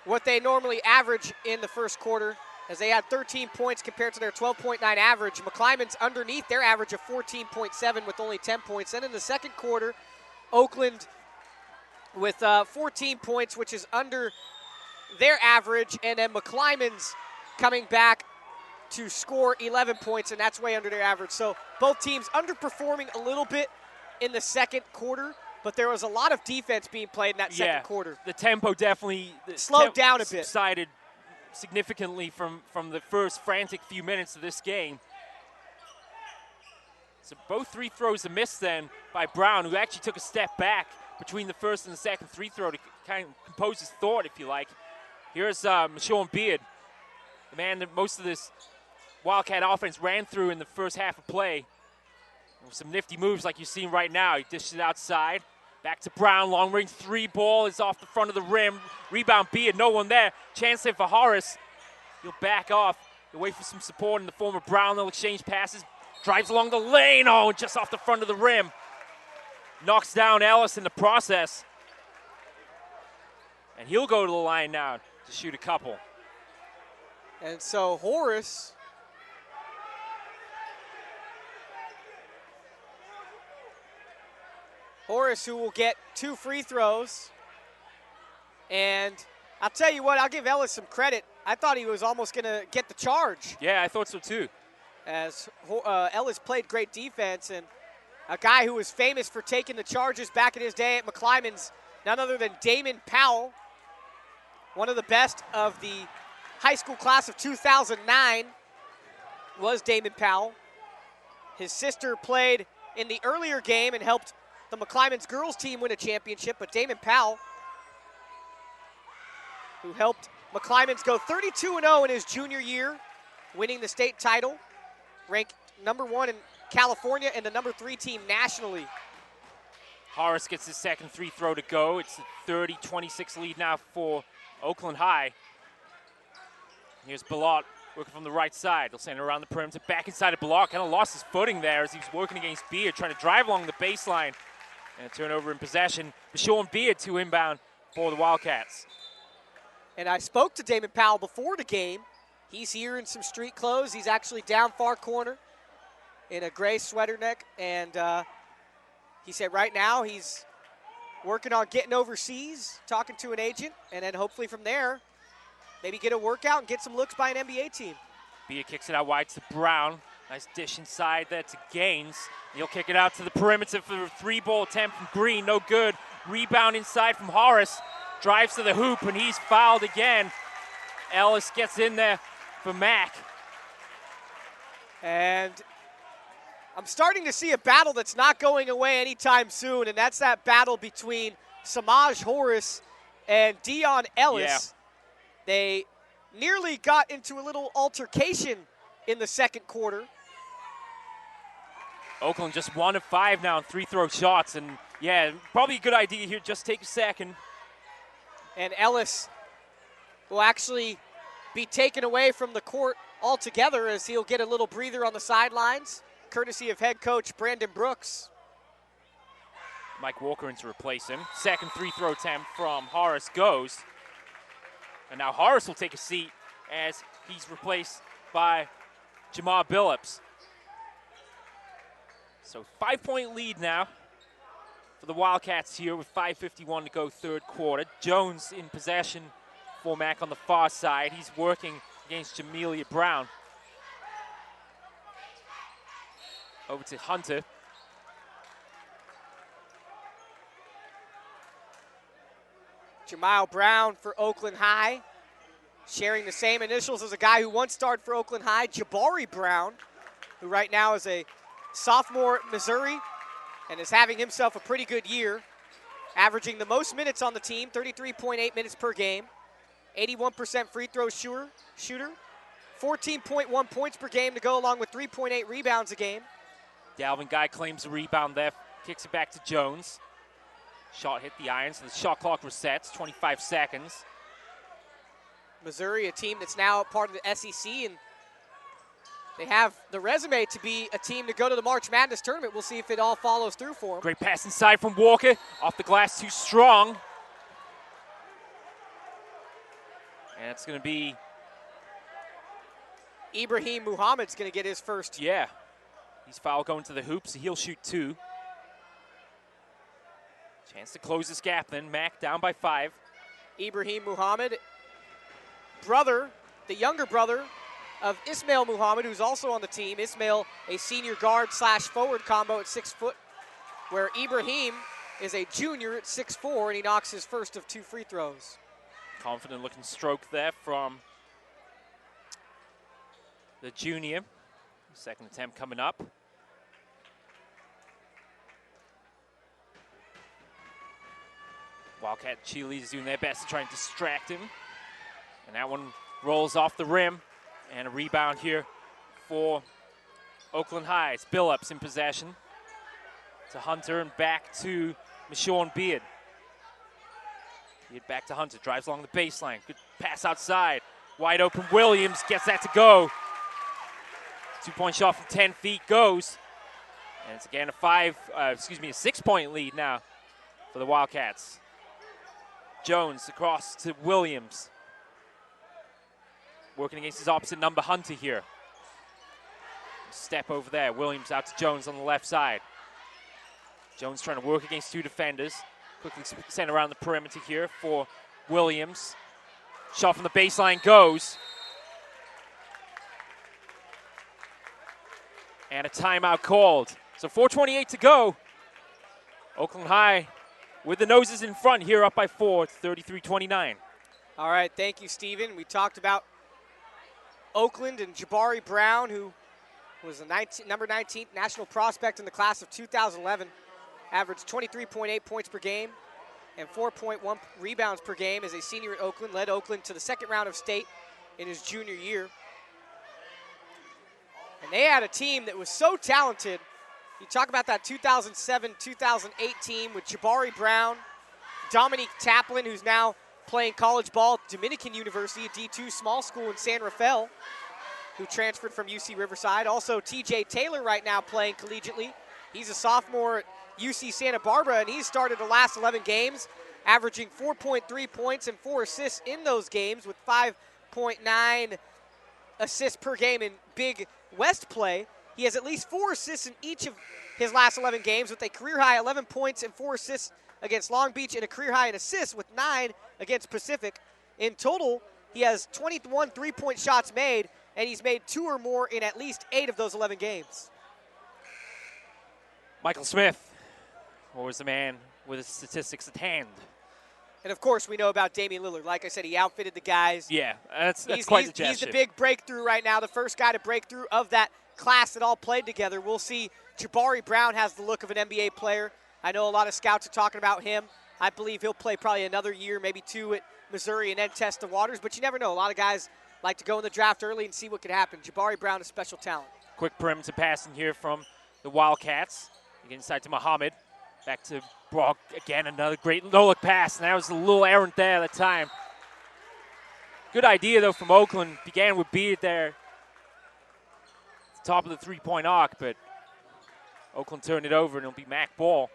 [SPEAKER 2] what they normally average in the first quarter, as they had 13 points compared to their 12.9 average. McClymonds underneath their average of 14.7 with only 10 points. Then in the second quarter, Oakland with 14 points, which is under their average, and then McClymonds coming back to score 11 points, and that's way under their average. So both teams underperforming a little bit in the second quarter, but there was a lot of defense being played in that second quarter.
[SPEAKER 1] The tempo definitely
[SPEAKER 2] slowed down a bit.
[SPEAKER 1] Subsided significantly from the first frantic few minutes of this game. So both free throws are missed then by Brown, who actually took a step back between the first and the second free throw to kind of compose his thought, if you like. Here's Michonne Beard, the man that most of this Wildcat offense ran through in the first half of play. With some nifty moves like you're seeing right now. He dished it outside. Back to Brown. Long range 3 ball is off the front of the rim. Rebound Beard, no one there. Chance there for Horace. He'll back off. He'll wait for some support in the form of Brown. They'll exchange passes. Drives along the lane. Oh, just off the front of the rim. Knocks down Ellis in the process. And he'll go to the line now to shoot a couple.
[SPEAKER 2] And so Horace who will get 2 free throws. And I'll tell you what, I'll give Ellis some credit. I thought he was almost going to get the charge.
[SPEAKER 1] Yeah, I thought so too.
[SPEAKER 2] As Ellis played great defense, and a guy who was famous for taking the charges back in his day at McClymonds, none other than Damon Powell, one of the best of the high school class of 2009 was Damon Powell. His sister played in the earlier game and helped the McClymonds girls team win a championship, but Damon Powell, who helped McClymonds go 32-0 in his junior year, winning the state title, ranked #1 in California and the #3 team nationally.
[SPEAKER 1] Horace gets his second free throw to go. It's a 30-26 lead now for Oakland High. Here's Ballot working from the right side. They'll send it around the perimeter, back inside of Ballot. Kind of lost his footing there as he was working against Beard, trying to drive along the baseline. And a turnover in possession. Sean Beard to inbound for the Wildcats.
[SPEAKER 2] And I spoke to Damon Powell before the game. He's here in some street clothes. He's actually down far corner in a gray sweater neck. And he said right now he's working on getting overseas, talking to an agent, and then hopefully from there, maybe get a workout and get some looks by an NBA team.
[SPEAKER 1] Beard kicks it out wide to Brown. Nice dish inside there to Gaines. He'll kick it out to the perimeter for a three-ball attempt from Green. No good. Rebound inside from Horace. Drives to the hoop, and he's fouled again. Ellis gets in there for Mack.
[SPEAKER 2] And I'm starting to see a battle that's not going away anytime soon, and that's that battle between Samaj Horace and Dion Ellis.
[SPEAKER 1] Yeah.
[SPEAKER 2] They nearly got into a little altercation in the second quarter.
[SPEAKER 1] Oakland just 1 of 5 now on free-throw shots, and yeah, probably a good idea here. Just take a second.
[SPEAKER 2] And Ellis will actually be taken away from the court altogether as he'll get a little breather on the sidelines, courtesy of head coach Brandon Brooks.
[SPEAKER 1] Mike Walker in to replace him. Second free-throw attempt from Horace goes. And now Horace will take a seat as he's replaced by Jamar Billups. So 5-point lead now for the Wildcats here with 5:51 to go third quarter. Jones in possession for Mack on the far side. He's working against Jamelia Brown. Over to Hunter.
[SPEAKER 2] Jamal Brown for Oakland High, sharing the same initials as a guy who once started for Oakland High, Jabari Brown, who right now is a sophomore at Missouri and is having himself a pretty good year, averaging the most minutes on the team, 33.8 minutes per game, 81% free throw shooter, 14.1 points per game to go along with 3.8 rebounds a game.
[SPEAKER 1] Dalvin Guy claims a rebound there, kicks it back to Jones. Shot hit the iron, so the shot clock resets, 25 seconds.
[SPEAKER 2] Missouri, a team that's now part of the SEC, and they have the resume to be a team to go to the March Madness tournament. We'll see if it all follows through for them.
[SPEAKER 1] Great pass inside from Walker. Off the glass, too strong. And it's going to be...
[SPEAKER 2] Ibrahim Muhammad's going to get his first.
[SPEAKER 1] Yeah. He's foul going to the hoop, so he'll shoot 2. Chance to close this gap then. Mack down by 5.
[SPEAKER 2] Ibrahim Muhammad, brother, the younger brother of Ismail Muhammad, who's also on the team. Ismail, a senior guard / forward combo at 6 foot, where Ibrahim is a junior at 6'4", and he knocks his first of 2 free throws.
[SPEAKER 1] Confident looking stroke there from the junior. Second attempt coming up. Wildcat cheerleaders doing their best to try and distract him. And that one rolls off the rim. And a rebound here for Oakland High. It's Billups in possession. To Hunter and back to Michonne Beard. Beard back to Hunter, drives along the baseline. Good pass outside. Wide open Williams gets that to go. 2-point shot from 10 feet goes. And it's again a 6-point lead now for the Wildcats. Jones across to Williams. Working against his opposite number, Hunter here. Step over there. Williams out to Jones on the left side. Jones trying to work against 2 defenders. Quickly sent around the perimeter here for Williams. Shot from the baseline goes. And a timeout called. So 4:28 to go. Oakland High with the noses in front here, up by 4, 33-29.
[SPEAKER 2] All right, thank you, Steven. We talked about Oakland and Jabari Brown, who was the number 19th national prospect in the class of 2011, averaged 23.8 points per game and 4.1 rebounds per game as a senior at Oakland, led Oakland to the second round of state in his junior year. And they had a team that was so talented. You talk about that 2007-2008 team with Jabari Brown, Dominique Taplin, who's now playing college ball at Dominican University, a D2 small school in San Rafael, who transferred from UC Riverside. Also, TJ Taylor right now playing collegiately. He's a sophomore at UC Santa Barbara, and he's started the last 11 games, averaging 4.3 points and 4 assists in those games with 5.9 assists per game in Big West play. He has at least 4 assists in each of his last 11 games with a career-high 11 points and 4 assists against Long Beach and a career-high in assists with 9 against Pacific. In total, he has 21 three-point shots made, and he's made 2 or more in at least 8 of those 11 games.
[SPEAKER 1] Michael Smith, was the man with his statistics at hand.
[SPEAKER 2] And, of course, we know about Damian Lillard. Like I said, he outfitted the guys.
[SPEAKER 1] Yeah, that's quite the gesture.
[SPEAKER 2] He's the big breakthrough right now, the first guy to break through of that class that all played together. We'll see. Jabari Brown has the look of an NBA player. I know a lot of scouts are talking about him. I believe he'll play probably another year, maybe 2 at Missouri and then test the waters. But you never know. A lot of guys like to go in the draft early and see what could happen. Jabari Brown is special talent.
[SPEAKER 1] Quick perimeter passing here from the Wildcats. Again, inside to Muhammad. Back to Brock. Again, another great no-look pass. And that was a little errant there at the time. Good idea, though, from Oakland. Began with Beard there. Top of the three-point arc, but Oakland turned it over, and it'll be Mac ball.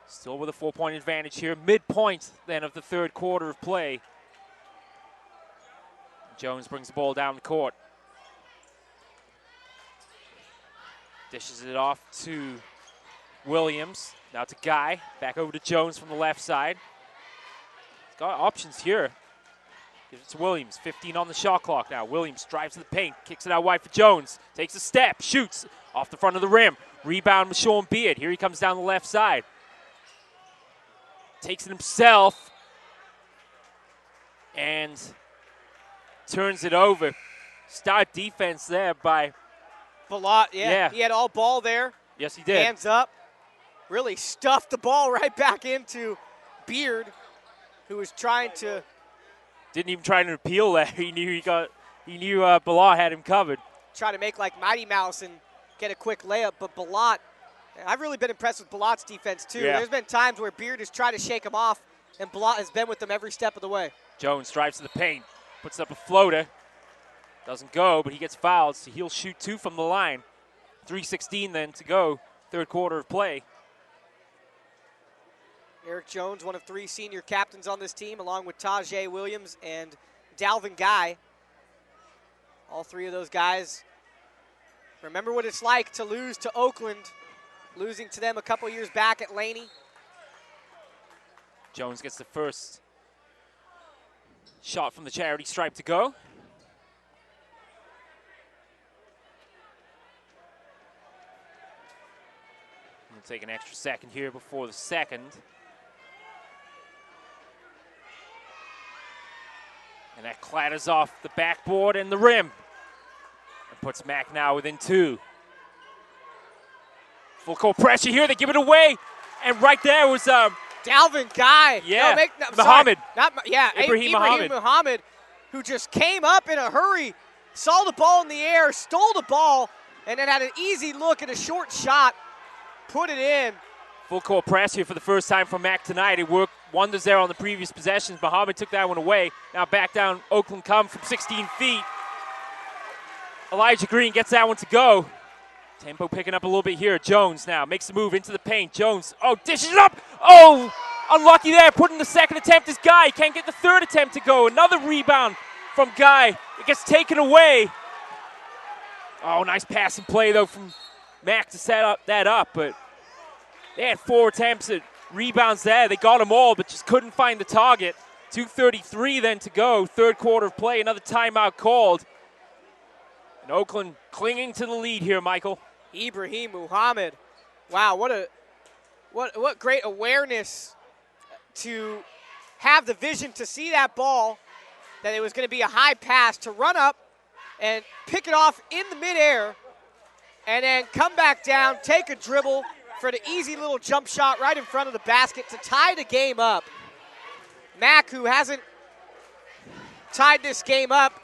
[SPEAKER 1] Still with a 4-point advantage here. Midpoint, then, of the third quarter of play. Jones brings the ball down the court. Dishes it off to Williams. Now to Guy. Back over to Jones from the left side. He's got options here. Gives it to Williams. 15 on the shot clock now. Williams drives to the paint. Kicks it out wide for Jones. Takes a step. Shoots off the front of the rim. Rebound with Sean Beard. Here he comes down the left side. Takes it himself. And turns it over. Start defense there by
[SPEAKER 2] Balot, yeah. He had all ball there.
[SPEAKER 1] Yes, he did.
[SPEAKER 2] Hands up. Really stuffed the ball right back into Beard, who was trying to.
[SPEAKER 1] Didn't even try to appeal there. He knew Balot had him covered.
[SPEAKER 2] Try to make like Mighty Mouse and get a quick layup, but Balot, I've really been impressed with Balot's defense too.
[SPEAKER 1] Yeah.
[SPEAKER 2] There's been times where Beard has tried to shake him off, and Balot has been with them every step of the way.
[SPEAKER 1] Jones drives to the paint, puts up a floater. Doesn't go, but he gets fouled, so he'll shoot 2 from the line. 3:16 then to go, third quarter of play.
[SPEAKER 2] Eric Jones, one of 3 senior captains on this team, along with Tajay Williams and Dalvin Guy. All 3 of those guys remember what it's like to lose to Oakland, losing to them a couple years back at Laney.
[SPEAKER 1] Jones gets the first shot from the charity stripe to go. We'll take an extra second here before the second. And that clatters off the backboard and the rim. And puts Mac now within 2. Full court pressure here. They give it away. And right there was
[SPEAKER 2] Dalvin Guy.
[SPEAKER 1] Yeah,
[SPEAKER 2] no,
[SPEAKER 1] Muhammad.
[SPEAKER 2] Ibrahim Muhammad, who just came up in a hurry, saw the ball in the air, stole the ball, and then had an easy look at a short shot, put it in.
[SPEAKER 1] Full court press here for the first time from Mac tonight. It worked wonders there on the previous possessions. Muhammad took that one away. Now back down, Oakland come from 16 feet. Elijah Green gets that one to go. Tempo picking up a little bit here. Jones now makes the move into the paint. Jones, dishes it up. Oh, unlucky there. Putting the second attempt is Guy. Can't get the third attempt to go. Another rebound from Guy. It gets taken away. Oh, nice pass and play, though, from Mac to set that up. But they had 4 attempts at rebounds there. They got them all, but just couldn't find the target. 2:33 then to go, third quarter of play. Another timeout called. And Oakland clinging to the lead here, Michael.
[SPEAKER 2] Ibrahim Muhammad. Wow, what great awareness to have the vision to see that ball, that it was going to be a high pass, to run up and pick it off in the midair, and then come back down, take a dribble for the easy little jump shot right in front of the basket to tie the game up. Mac, who hasn't tied this game up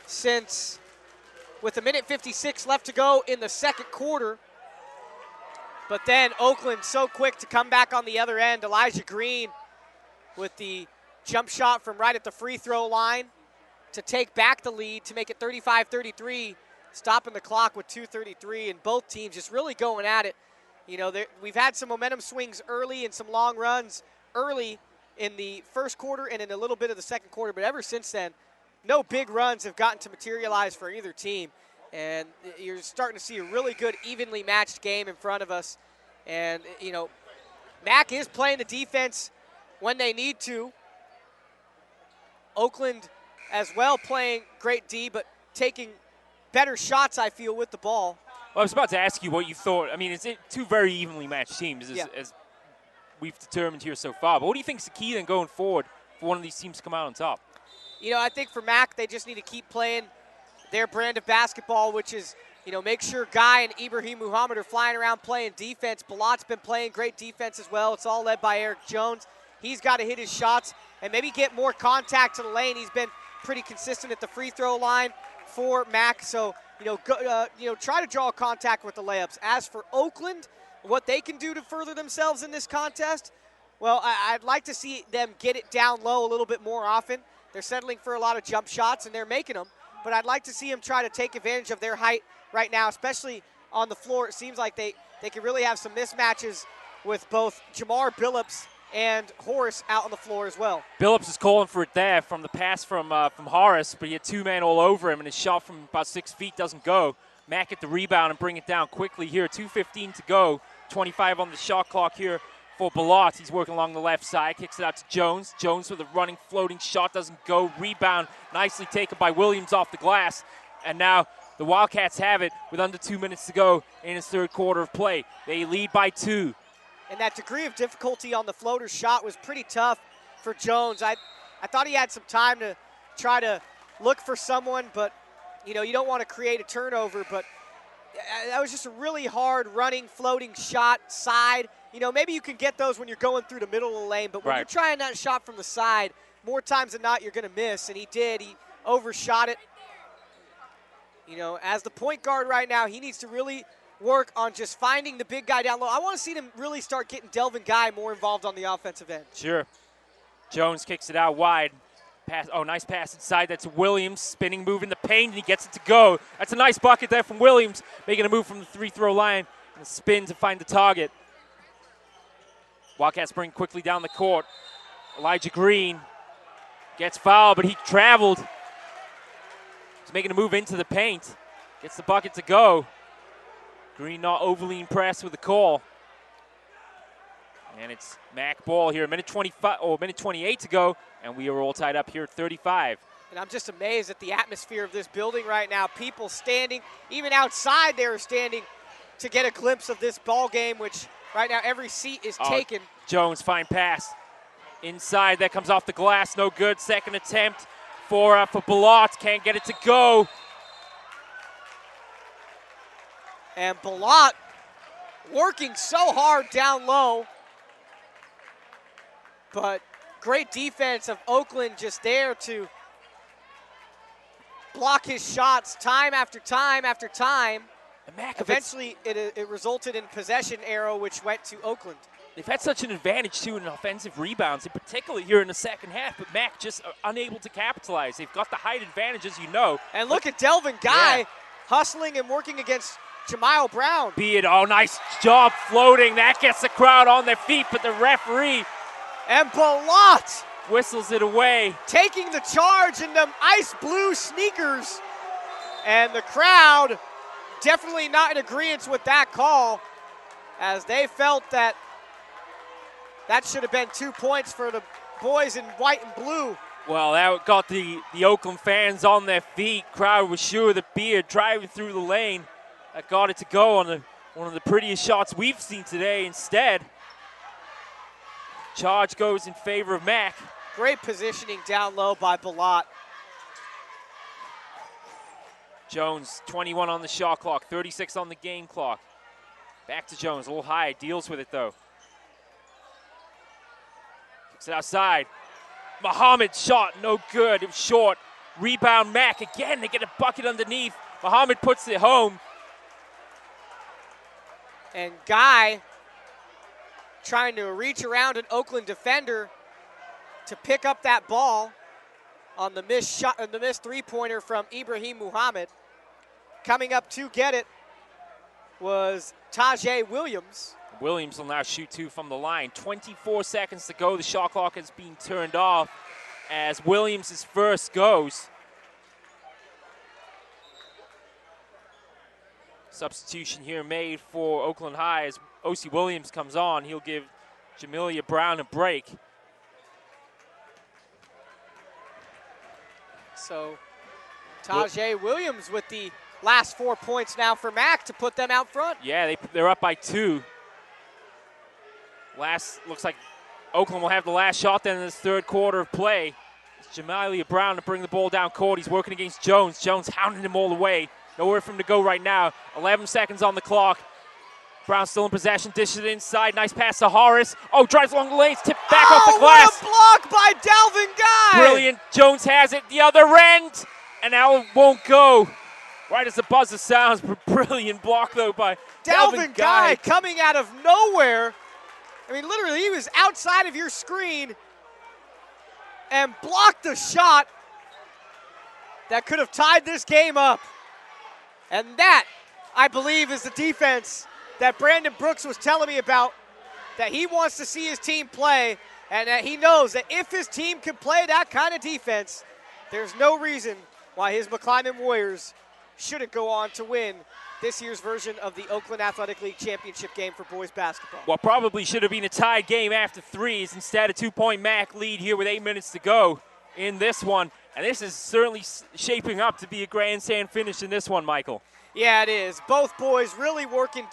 [SPEAKER 2] since, with a minute 56 left to go in the second quarter. But then Oakland so quick to come back on the other end. Elijah Green with the jump shot from right at the free throw line to take back the lead, to make it 35-33, stopping the clock with 2:33, and both teams just really going at it. You know, we've had some momentum swings early and some long runs early in the first quarter and in a little bit of the second quarter, but ever since then, no big runs have gotten to materialize for either team. And you're starting to see a really good, evenly matched game in front of us. And, you know, Mac is playing the defense when they need to. Oakland as well playing great D, but taking better shots, I feel, with the ball.
[SPEAKER 1] Well, I was about to ask you what you thought. I mean, it's two very evenly matched teams, as we've determined here so far. But what do you think is the key then going forward for one of these teams to come out on top?
[SPEAKER 2] You know, I think for Mac, they just need to keep playing their brand of basketball, which is, you know, make sure Guy and Ibrahim Muhammad are flying around playing defense. Balot's been playing great defense as well. It's all led by Eric Jones. He's got to hit his shots and maybe get more contact to the lane. He's been pretty consistent at the free throw line for Mac. So, try to draw contact with the layups. As for Oakland, what they can do to further themselves in this contest, well, I'd like to see them get it down low a little bit more often. They're settling for a lot of jump shots, and they're making them. But I'd like to see them try to take advantage of their height right now, especially on the floor. It seems like they can really have some mismatches with both Jamar Billups and Horace out on the floor as well.
[SPEAKER 1] Billups is calling for it there from the pass from Horace, but he had two men all over him, and his shot from about 6 feet doesn't go. Mac get the rebound and bring it down quickly here. 2:15 to go. 25 on the shot clock here for Balot. He's working along the left side, kicks it out to Jones. Jones with a running, floating shot, doesn't go. Rebound nicely taken by Williams off the glass. And now the Wildcats have it with under 2 minutes to go in his third quarter of play. They lead by 2.
[SPEAKER 2] And that degree of difficulty on the floater shot was pretty tough for Jones. I thought he had some time to try to look for someone, but, you know, you don't want to create a turnover. But that was just a really hard running, floating shot side. You know, maybe you can get those when you're going through the middle of the lane, but when you're trying that shot from the side, more times than not, you're going to miss. And he did. He overshot it. You know, as the point guard right now, he needs to really work on just finding the big guy down low. I want to see them really start getting Delvin Guy more involved on the offensive end.
[SPEAKER 1] Sure. Jones kicks it out wide. Pass. Oh, nice pass inside. That's Williams. Spinning move in the paint, and he gets it to go. That's a nice bucket there from Williams, making a move from the free-throw line and a spin to find the target. Wildcats bring quickly down the court. Elijah Green gets fouled, but he traveled. He's making a move into the paint. Gets the bucket to go. Green not overly impressed with the call. And it's Mac ball here. Minute 28 to go, and we are all tied up here at 35.
[SPEAKER 2] And I'm just amazed at the atmosphere of this building right now. People standing, even outside they are standing to get a glimpse of this ball game, which right now every seat is taken.
[SPEAKER 1] Jones, fine pass. Inside, that comes off the glass, no good. Second attempt for Balot, can't get it to go.
[SPEAKER 2] And Balot working so hard down low. But great defense of Oakland just there to block his shots time after time after time. Eventually, it resulted in possession arrow, which went to Oakland.
[SPEAKER 1] They've had such an advantage, too, in offensive rebounds, in particular here in the second half, but Mac just unable to capitalize. They've got the height advantage, as you know.
[SPEAKER 2] And look at Delvin Guy hustling and working against Jamile Brown.
[SPEAKER 1] Nice job floating. That gets the crowd on their feet, but the referee.
[SPEAKER 2] And Balot
[SPEAKER 1] whistles it away.
[SPEAKER 2] Taking the charge in them ice blue sneakers. And the crowd definitely not in agreement with that call, as they felt that That should have been 2 points for the boys in white and blue.
[SPEAKER 1] Well, that got the Oakland fans on their feet. Crowd was sure the beer driving through the lane. That got it to go on one of the prettiest shots we've seen today. Instead, charge goes in favor of Mac.
[SPEAKER 2] Great positioning down low by Balot.
[SPEAKER 1] Jones, 21 on the shot clock, 36 on the game clock. Back to Jones, a little high, deals with it though. Kicks it outside. Muhammad shot, no good, it was short. Rebound Mac, again, they get a bucket underneath. Muhammad puts it home.
[SPEAKER 2] And Guy trying to reach around an Oakland defender to pick up that ball on the missed shot, the missed three-pointer from Ibrahim Muhammad. Coming up to get it was Tajay Williams.
[SPEAKER 1] Williams will now shoot 2 from the line. 24 seconds to go. The shot clock is being turned off as Williams' first goes. Substitution here made for Oakland High as O.C. Williams comes on. He'll give Jamelia Brown a break.
[SPEAKER 2] So Tajay Williams with the last 4 points now for Mac to put them out front.
[SPEAKER 1] Yeah, they're up by 2. Looks like Oakland will have the last shot then in this third quarter of play. It's Jamelia Brown to bring the ball down court. He's working against Jones. Jones hounding him all the way. Nowhere for him to go right now. 11 seconds on the clock. Brown still in possession, dishes it inside. Nice pass to Horace. Oh, drives along the lanes, tipped back off the glass.
[SPEAKER 2] What a block by Dalvin Guy!
[SPEAKER 1] Brilliant. Jones has it the other end, and now it won't go. Right as the buzzer sounds, brilliant block though by
[SPEAKER 2] Dalvin Guy coming out of nowhere. I mean, literally, he was outside of your screen and blocked the shot that could have tied this game up. And that, I believe, is the defense that Brandon Brooks was telling me about, that he wants to see his team play, and that he knows that if his team can play that kind of defense, there's no reason why his McClymonds Warriors shouldn't go on to win this year's version of the Oakland Athletic League championship game for boys basketball.
[SPEAKER 1] Well, probably should have been a tied game after threes. Instead, a 2-point Mac lead here with 8 minutes to go in this one. And this is certainly shaping up to be a grandstand finish in this one, Michael.
[SPEAKER 2] Yeah, it is. Both boys really working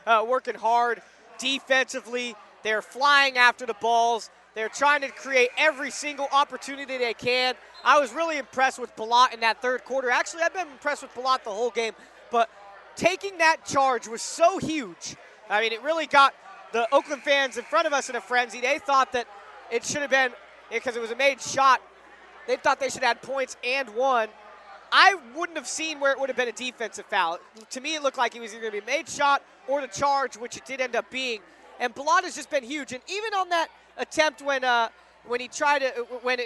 [SPEAKER 2] hard defensively. They're flying after the balls. They're trying to create every single opportunity they can. I was really impressed with Balot in that third quarter. Actually, I've been impressed with Balot the whole game, but taking that charge was so huge. I mean, it really got the Oakland fans in front of us in a frenzy. They thought that it should have been, because it was a made shot, they thought they should have had points and won. I wouldn't have seen where it would have been a defensive foul. To me, it looked like it was either going to be a made shot or the charge, which it did end up being. And Balot has just been huge. And even on that attempt when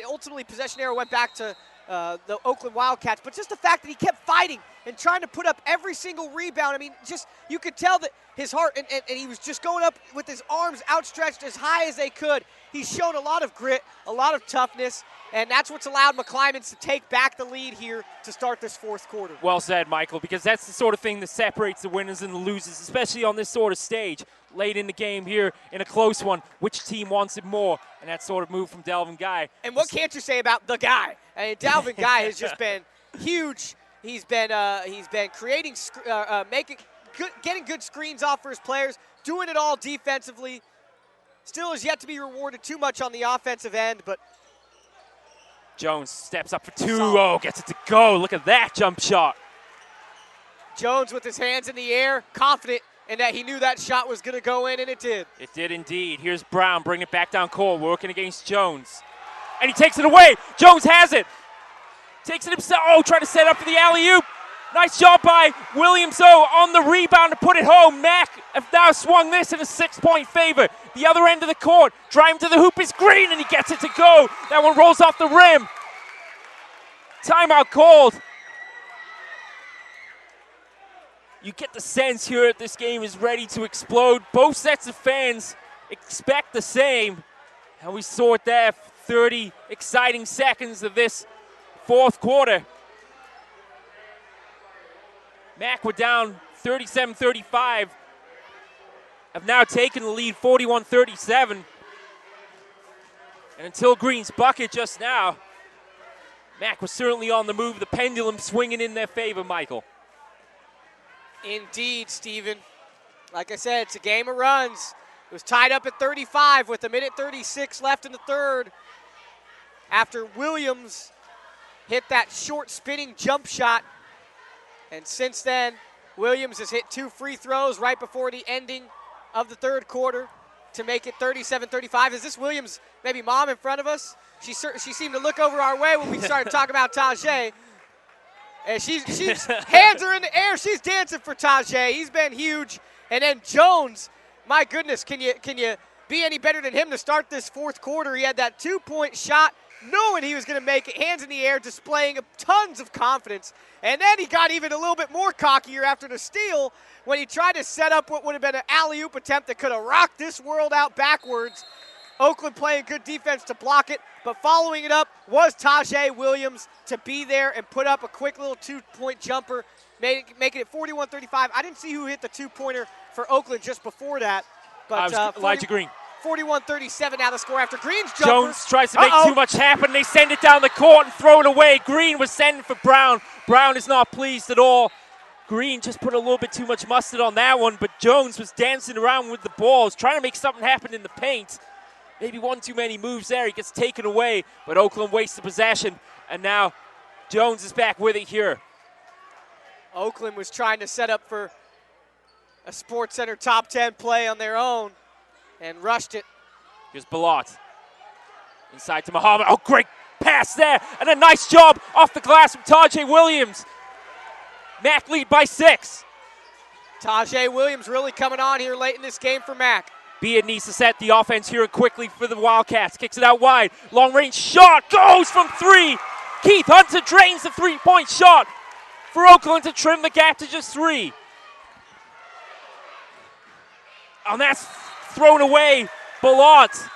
[SPEAKER 2] ultimately possession error went back to the Oakland Wildcats, but just the fact that he kept fighting and trying to put up every single rebound. I mean, just you could tell that his heart, and he was just going up with his arms outstretched as high as they could. He's shown a lot of grit, a lot of toughness, and that's what's allowed McClymonds to take back the lead here to start this fourth quarter.
[SPEAKER 1] Well said, Michael, because that's the sort of thing that separates the winners and the losers, especially on this sort of stage. Late in the game here in a close one, which team wants it more? And that sort of move from Dalvin Guy.
[SPEAKER 2] And what can't you say about the guy? I mean, Dalvin Guy has just been huge. He's been creating, getting good screens off for his players, doing it all defensively. Still has yet to be rewarded too much on the offensive end, but
[SPEAKER 1] Jones steps up for 2. Oh, gets it to go. Look at that jump shot.
[SPEAKER 2] Jones with his hands in the air, confident in that he knew that shot was going to go in, and it did.
[SPEAKER 1] It did indeed. Here's Brown bringing it back down court, working against Jones. And he takes it away. Jones has it. Takes it himself. Oh, trying to set up for the alley-oop. Nice job by Williams, though, on the rebound to put it home. Mac have now swung this in a 6-point favor. The other end of the court, driving to the hoop is Green, and he gets it to go. That one rolls off the rim. Timeout called. You get the sense here that this game is ready to explode. Both sets of fans expect the same. And we saw it there, 30 exciting seconds of this fourth quarter. Mac were down 37-35. Have now taken the lead 41-37. And until Green's bucket just now, Mac was certainly on the move. The pendulum swinging in their favor, Michael.
[SPEAKER 2] Indeed, Steven. Like I said, it's a game of runs. It was tied up at 35 with 1:36 left in the third after Williams hit that short spinning jump shot. And since then, Williams has hit 2 free throws right before the ending of the third quarter to make it 37-35. Is this Williams' maybe mom in front of us? She seemed to look over our way when we started talking about Tajay. And she's hands are in the air. She's dancing for Tajay. He's been huge. And then Jones, my goodness, can you be any better than him to start this fourth quarter? He had that 2-point shot, knowing he was going to make it, hands in the air, displaying tons of confidence. And then he got even a little bit more cockier after the steal when he tried to set up what would have been an alley-oop attempt that could have rocked this world out backwards. Oakland playing good defense to block it, but following it up was Tajay Williams to be there and put up a quick little 2-point jumper, making it 41-35. I didn't see who hit the 2-pointer for Oakland just before that. But
[SPEAKER 1] Elijah Green.
[SPEAKER 2] 41-37 now the score after Green's jumper.
[SPEAKER 1] Jones tries to make too much happen. They send it down the court and throw it away. Green was sending for Brown. Brown is not pleased at all. Green just put a little bit too much mustard on that one, but Jones was dancing around with the ball, was trying to make something happen in the paint. Maybe one too many moves there. He gets taken away, but Oakland wastes the possession, and now Jones is back with it here.
[SPEAKER 2] Oakland was trying to set up for a Sports Center top 10 play on their own and rushed it.
[SPEAKER 1] Here's Balot. Inside to Muhammad. Oh, great pass there, and a nice job off the glass from Tajay Williams. Mac lead by 6.
[SPEAKER 2] Tajay Williams really coming on here late in this game for Mac.
[SPEAKER 1] Beard needs to set the offense here quickly for the Wildcats. Kicks it out wide. Long-range shot goes from 3. Keith Hunter drains the 3-point shot for Oakland to trim the gap to just 3. And that's thrown away. Balot,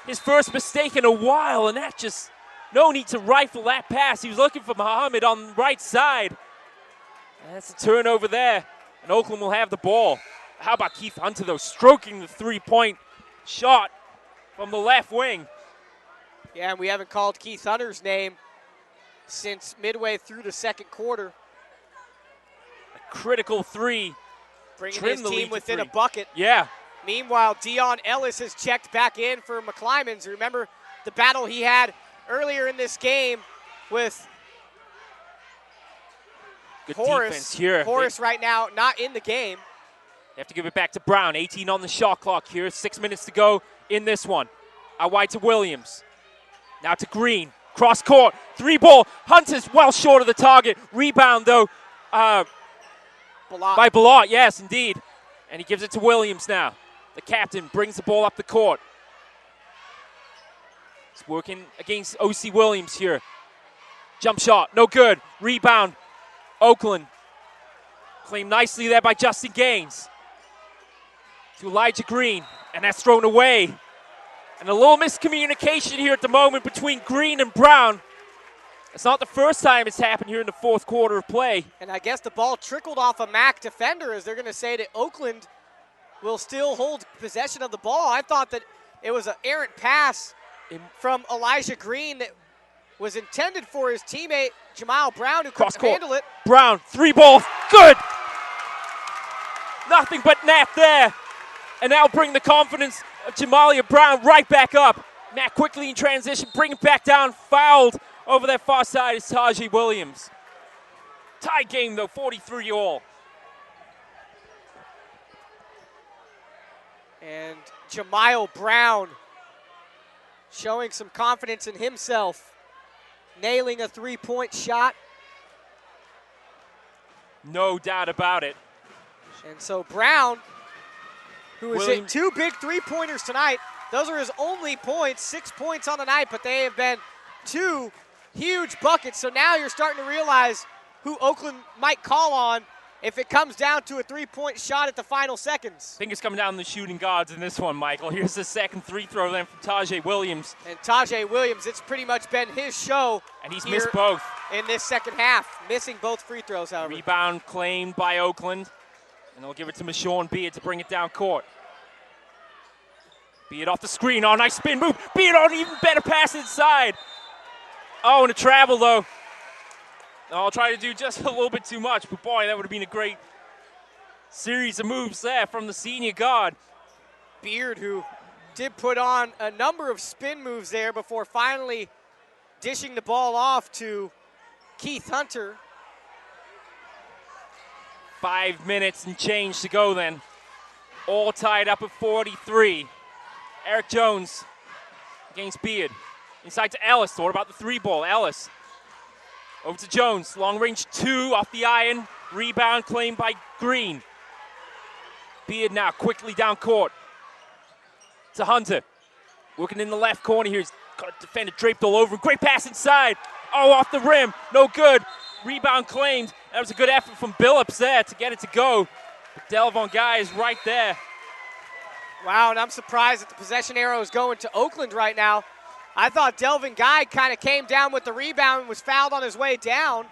[SPEAKER 1] his first mistake in a while, and that just, no need to rifle that pass. He was looking for Muhammad on the right side. And that's a turnover there, and Oakland will have the ball. How about Keith Hunter, though, stroking the 3-point shot from the left wing.
[SPEAKER 2] Yeah, and we haven't called Keith Hunter's name since midway through the second quarter.
[SPEAKER 1] A critical 3.
[SPEAKER 2] Bringing his team within a bucket.
[SPEAKER 1] Yeah.
[SPEAKER 2] Meanwhile, Dion Ellis has checked back in for McClymonds. Remember the battle he had earlier in this game with
[SPEAKER 1] good
[SPEAKER 2] Horace.
[SPEAKER 1] Defense here.
[SPEAKER 2] Horace right now not in the game.
[SPEAKER 1] They have to give it back to Brown. 18 on the shot clock here. 6 minutes to go in this one. Out wide to Williams. Now to Green. Cross court. 3-ball. Hunter's well short of the target. Rebound, though, by Balot. Yes, indeed. And he gives it to Williams now. The captain brings the ball up the court. He's working against O.C. Williams here. Jump shot. No good. Rebound. Oakland. Claimed nicely there by Justin Gaines. To Elijah Green, and that's thrown away. And a little miscommunication here at the moment between Green and Brown. It's not the first time it's happened here in the fourth quarter of play.
[SPEAKER 2] And I guess the ball trickled off a Mac defender, as they're going to say that Oakland will still hold possession of the ball. I thought that it was an errant pass from Elijah Green that was intended for his teammate Jamal Brown, who couldn't handle it.
[SPEAKER 1] Brown, 3-ball, good. Nothing but net there. And that'll bring the confidence of Jamalia Brown right back up. Matt quickly in transition, bring it back down, fouled over that far side is Tajay Williams. Tie game, though, 43-all.
[SPEAKER 2] And Jamal Brown showing some confidence in himself, nailing a 3-point shot.
[SPEAKER 1] No doubt about it.
[SPEAKER 2] And so Brown, who has hit 2 big 3-pointers tonight. Those are his only points, 6 points on the night, but they have been 2 huge buckets. So now you're starting to realize who Oakland might call on if it comes down to a 3-point shot at the final seconds.
[SPEAKER 1] I think it's coming down to the shooting guards in this one, Michael. Here's the second free throw then from Tajay Williams.
[SPEAKER 2] And Tajay Williams, it's pretty much been his show.
[SPEAKER 1] And he's missed both.
[SPEAKER 2] In this second half, missing both free throws, however.
[SPEAKER 1] Rebound claimed by Oakland. And they'll give it to Mashawn Beard to bring it down court. Beard off the screen. Oh, nice spin move. Beard on even better pass inside. Oh, and a travel, though. I'll try to do just a little bit too much, but boy, that would have been a great series of moves there from the senior guard.
[SPEAKER 2] Beard, who did put on a number of spin moves there before finally dishing the ball off to Keith Hunter.
[SPEAKER 1] 5 minutes and change to go then. All tied up at 43. Eric Jones against Beard. Inside to Ellis. What about the 3 ball? Ellis. Over to Jones. Long range 2 off the iron. Rebound claimed by Green. Beard now quickly down court. To Hunter. Working in the left corner here. He's got a defender draped all over him. Great pass inside. Oh, off the rim. No good. Rebound claimed. That was a good effort from Billups there to get it to go. But Delvon Guy is right there.
[SPEAKER 2] Wow, and I'm surprised that the possession arrow is going to Oakland right now. I thought Delvin Guy kind of came down with the rebound and was fouled on his way down.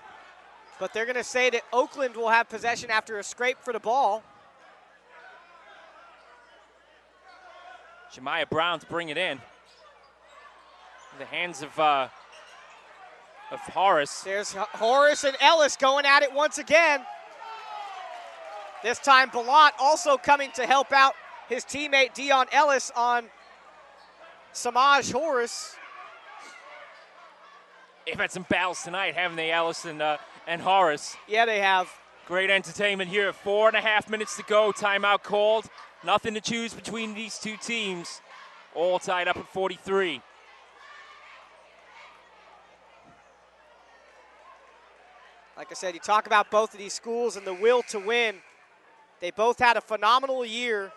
[SPEAKER 2] But they're going to say that Oakland will have possession after a scrape for the ball.
[SPEAKER 1] Jemiah Brown to bring it in. In the hands of Horace.
[SPEAKER 2] There's Horace and Ellis going at it once again. This time Balot also coming to help out his teammate Dion Ellis on Samaj Horace.
[SPEAKER 1] They've had some battles tonight, haven't they, Ellis and Horace?
[SPEAKER 2] Yeah, they have.
[SPEAKER 1] Great entertainment here. 4.5 minutes to go. Timeout called. Nothing to choose between these two teams. All tied up at 43.
[SPEAKER 2] Like I said, you talk about both of these schools and the will to win. They both had a phenomenal year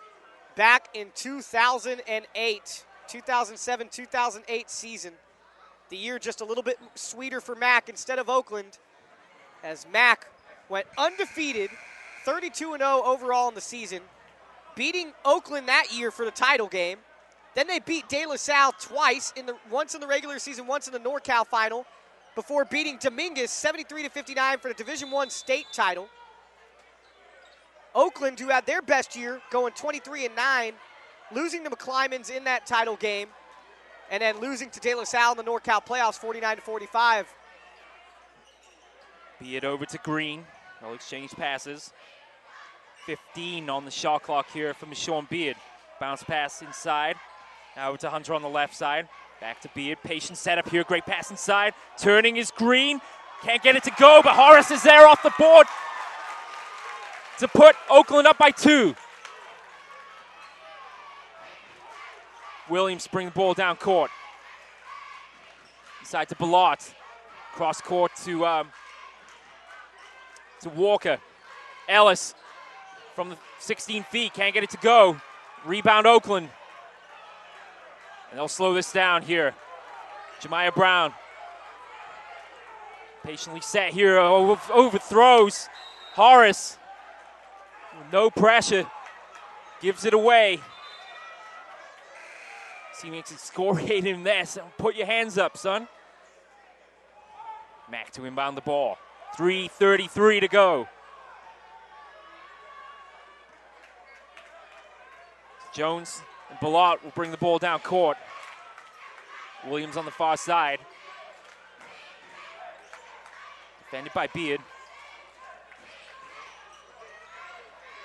[SPEAKER 2] back in 2008, 2007-2008 season. The year just a little bit sweeter for Mac instead of Oakland, as Mac went undefeated, 32-0 overall in the season, beating Oakland that year for the title game. Then they beat De La Salle twice, once in the regular season, once in the NorCal final, before beating Dominguez 73-59 for the Division I state title. Oakland, who had their best year, going 23-9, losing to McClymonds in that title game, and then losing to De La Salle in the NorCal playoffs 49-45.
[SPEAKER 1] Be it over to Green. They'll exchange passes. 15 on the shot clock here for Michonne Beard. Bounce pass inside. Now over to Hunter on the left side. Back to Beard. Patient setup here. Great pass inside. Turning is Green. Can't get it to go, but Horace is there off the board to put Oakland up by 2. Williams bring the ball down court. Inside to Balot. Cross court to Walker. Ellis from the 16 feet. Can't get it to go. Rebound Oakland. And they'll slow this down here. Jemiah Brown. Patiently set here. Overthrows. Horace. No pressure. Gives it away. Teammates excoriating this. Put your hands up, son. Mac to inbound the ball. 3:33 to go. Jones and Balot will bring the ball down court. Williams on the far side. Defended by Beard.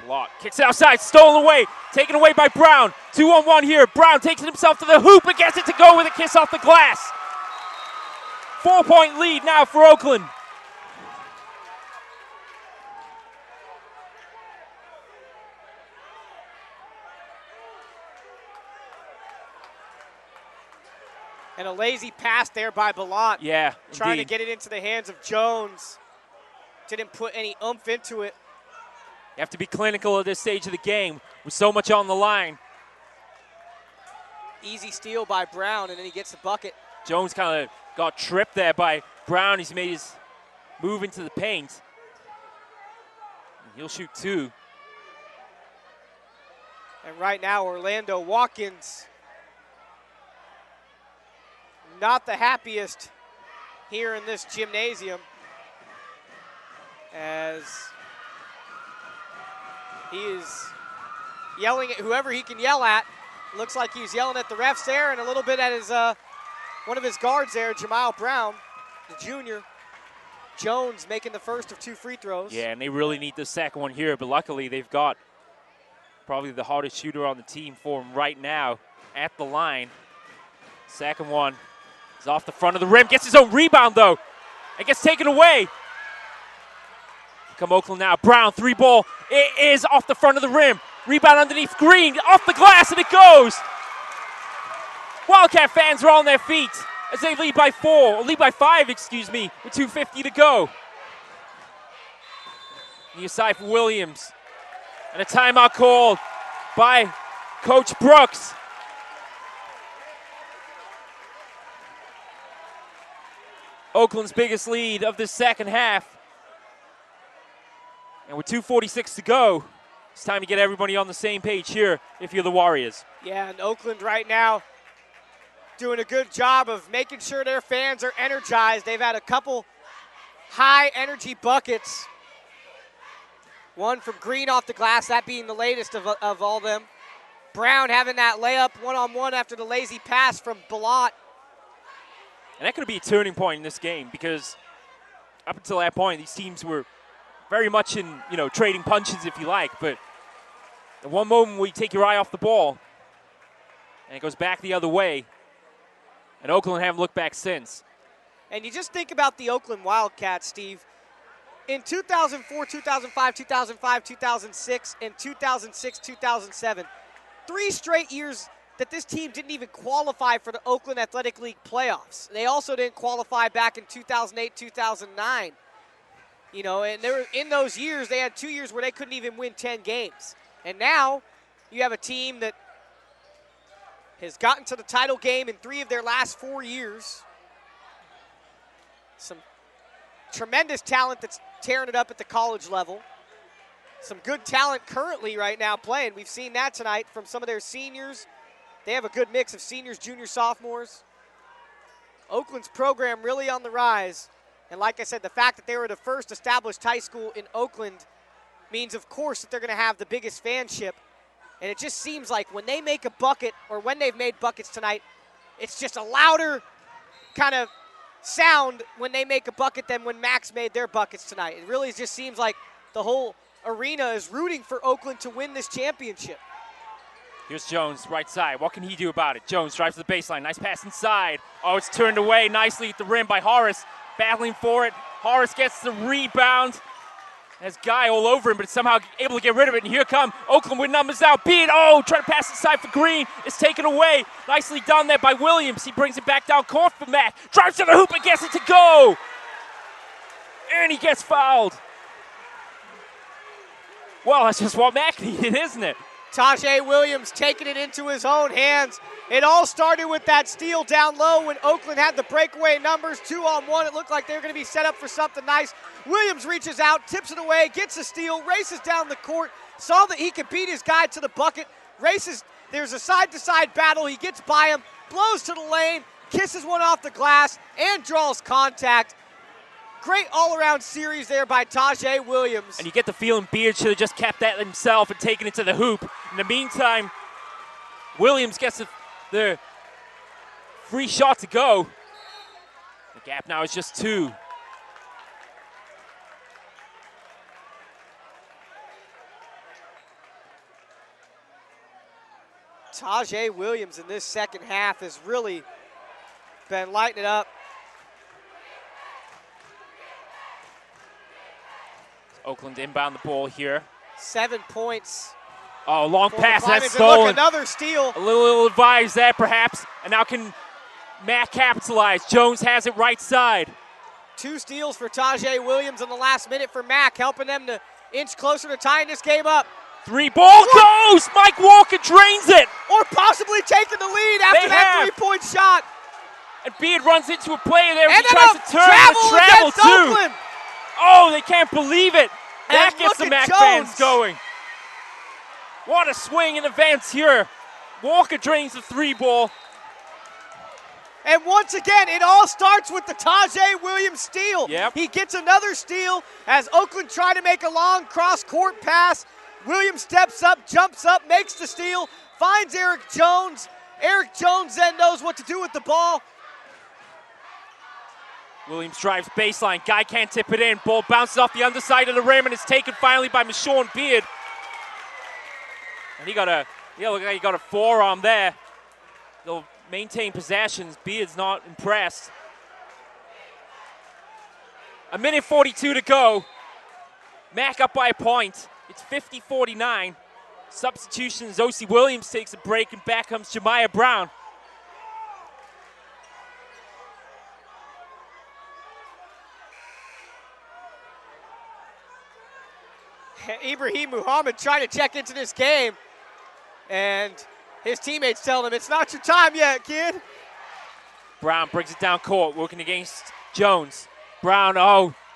[SPEAKER 1] Balot kicks it outside, stolen away, taken away by Brown. 2-on-1 here. Brown takes it himself to the hoop and gets it to go with a kiss off the glass. 4-point lead now for Oakland.
[SPEAKER 2] And a lazy pass there by Balot.
[SPEAKER 1] Yeah,
[SPEAKER 2] trying
[SPEAKER 1] indeed.
[SPEAKER 2] to get it into the hands of Jones. Didn't put any oomph into it.
[SPEAKER 1] You have to be clinical at this stage of the game with so much on the line.
[SPEAKER 2] Easy steal by Brown, and then he gets the bucket.
[SPEAKER 1] Jones kind of got tripped there by Brown. He's made his move into the paint. He'll shoot 2.
[SPEAKER 2] And right now, Orlando Watkins, not the happiest here in this gymnasium, as he is yelling at whoever he can yell at. Looks like he's yelling at the refs there and a little bit at his one of his guards there, Jamal Brown, the junior. Jones making the first of 2 free throws.
[SPEAKER 1] Yeah, and they really need the second one here, but luckily they've got probably the hardest shooter on the team for him right now at the line. Second one is off the front of the rim, gets his own rebound though, and gets taken away. Come Oakland now, Brown, 3-ball, it is off the front of the rim. Rebound underneath Green, off the glass, and it goes. Wildcat fans are on their feet as they lead by 5, excuse me, with 2:50 to go. Near side for Williams. And a timeout called by Coach Brooks. Oakland's biggest lead of the second half. And with 2:46 to go, it's time to get everybody on the same page here if you're the Warriors.
[SPEAKER 2] Yeah, and Oakland right now doing a good job of making sure their fans are energized. They've had a couple high-energy buckets. One from Green off the glass, that being the latest of all of them. Brown having that layup one-on-one after the lazy pass from Balot.
[SPEAKER 1] And that could be a turning point in this game because up until that point, these teams were very much in, trading punches, if you like. But the one moment where you take your eye off the ball and it goes back the other way, and Oakland haven't looked back since.
[SPEAKER 2] And you just think about the Oakland Wildcats, Steve. In 2004, 2005, 2005, 2006, and 2006, 2007, 3 straight years that this team didn't even qualify for the Oakland Athletic League playoffs. They also didn't qualify back in 2008, 2009. And they were, in those years, they had 2 years where they couldn't even win 10 games. And now you have a team that has gotten to the title game in 3 of their last 4 years. Some tremendous talent that's tearing it up at the college level. Some good talent currently right now playing. We've seen that tonight from some of their seniors. They have a good mix of seniors, juniors, sophomores. Oakland's program really on the rise. And like I said, the fact that they were the first established high school in Oakland means, of course, that they're going to have the biggest fanship. And it just seems like when they make a bucket, or when they've made buckets tonight, it's just a louder kind of sound when they make a bucket than when Max made their buckets tonight. It really just seems like the whole arena is rooting for Oakland to win this championship.
[SPEAKER 1] Here's Jones, right side. What can he do about it? Jones drives to the baseline. Nice pass inside. Oh, it's turned away nicely at the rim by Horace. Battling for it. Horace gets the rebound. Has Guy all over him, but somehow able to get rid of it. And here come Oakland with numbers out. Beat, trying to pass inside for Green. It's taken away. Nicely done there by Williams. He brings it back down court for Mack. Drives to the hoop and gets it to go. And he gets fouled. Well, that's just what Mack needed, isn't it?
[SPEAKER 2] Tajay Williams taking it into his own hands. It all started with that steal down low when Oakland had the breakaway numbers, 2-on-1. It looked like they were going to be set up for something nice. Williams reaches out, tips it away, gets a steal, races down the court, saw that he could beat his guy to the bucket, races. There's a side-to-side battle. He gets by him, blows to the lane, kisses one off the glass, and draws contact. Great all-around series there by Tajay Williams.
[SPEAKER 1] And you get the feeling Beard should have just kept that himself and taken it to the hoop. In the meantime, Williams gets the free shot to go. The gap now is just 2.
[SPEAKER 2] Tajay Williams in this second half has really been lighting it up.
[SPEAKER 1] Oakland inbound the ball here.
[SPEAKER 2] 7 points.
[SPEAKER 1] Oh, long pass, that's
[SPEAKER 2] Look,
[SPEAKER 1] stolen.
[SPEAKER 2] another steal.
[SPEAKER 1] A little advised there, perhaps. And now can Matt capitalize? Jones has it right side.
[SPEAKER 2] 2 steals for Tajay Williams in the last minute for Mack, helping them to inch closer to tying this game up.
[SPEAKER 1] 3-ball goes! Mike Walker drains it!
[SPEAKER 2] Or possibly taking the lead after that 3-point shot.
[SPEAKER 1] And Beard runs into a player there.
[SPEAKER 2] And
[SPEAKER 1] he tries to turn and travel too.
[SPEAKER 2] Oakland.
[SPEAKER 1] Oh, they can't believe it. That
[SPEAKER 2] And
[SPEAKER 1] gets the
[SPEAKER 2] look
[SPEAKER 1] Mac
[SPEAKER 2] at
[SPEAKER 1] fans
[SPEAKER 2] Jones.
[SPEAKER 1] going. What a swing in advance here. Walker drains the 3-ball.
[SPEAKER 2] And once again, it all starts with the Tajay Williams steal.
[SPEAKER 1] Yep.
[SPEAKER 2] He gets another steal as Oakland tried to make a long cross-court pass. Williams steps up, jumps up, makes the steal, finds Eric Jones. Eric Jones then knows what to do with the ball.
[SPEAKER 1] Williams drives baseline. Guy can't tip it in. Ball bounces off the underside of the rim, and it's taken finally by Michon Beard. And he looked like he got a forearm there. They'll maintain possessions. Beard's not impressed. 1:42 to go. Mac up by a point. It's 50-49. Substitutions, O.C. Williams takes a break, and back comes Jemiah Brown.
[SPEAKER 2] Ibrahim Muhammad trying to check into this game, and his teammates tell him, it's not your time yet, kid.
[SPEAKER 1] Brown brings it down court, working against Jones. Brown,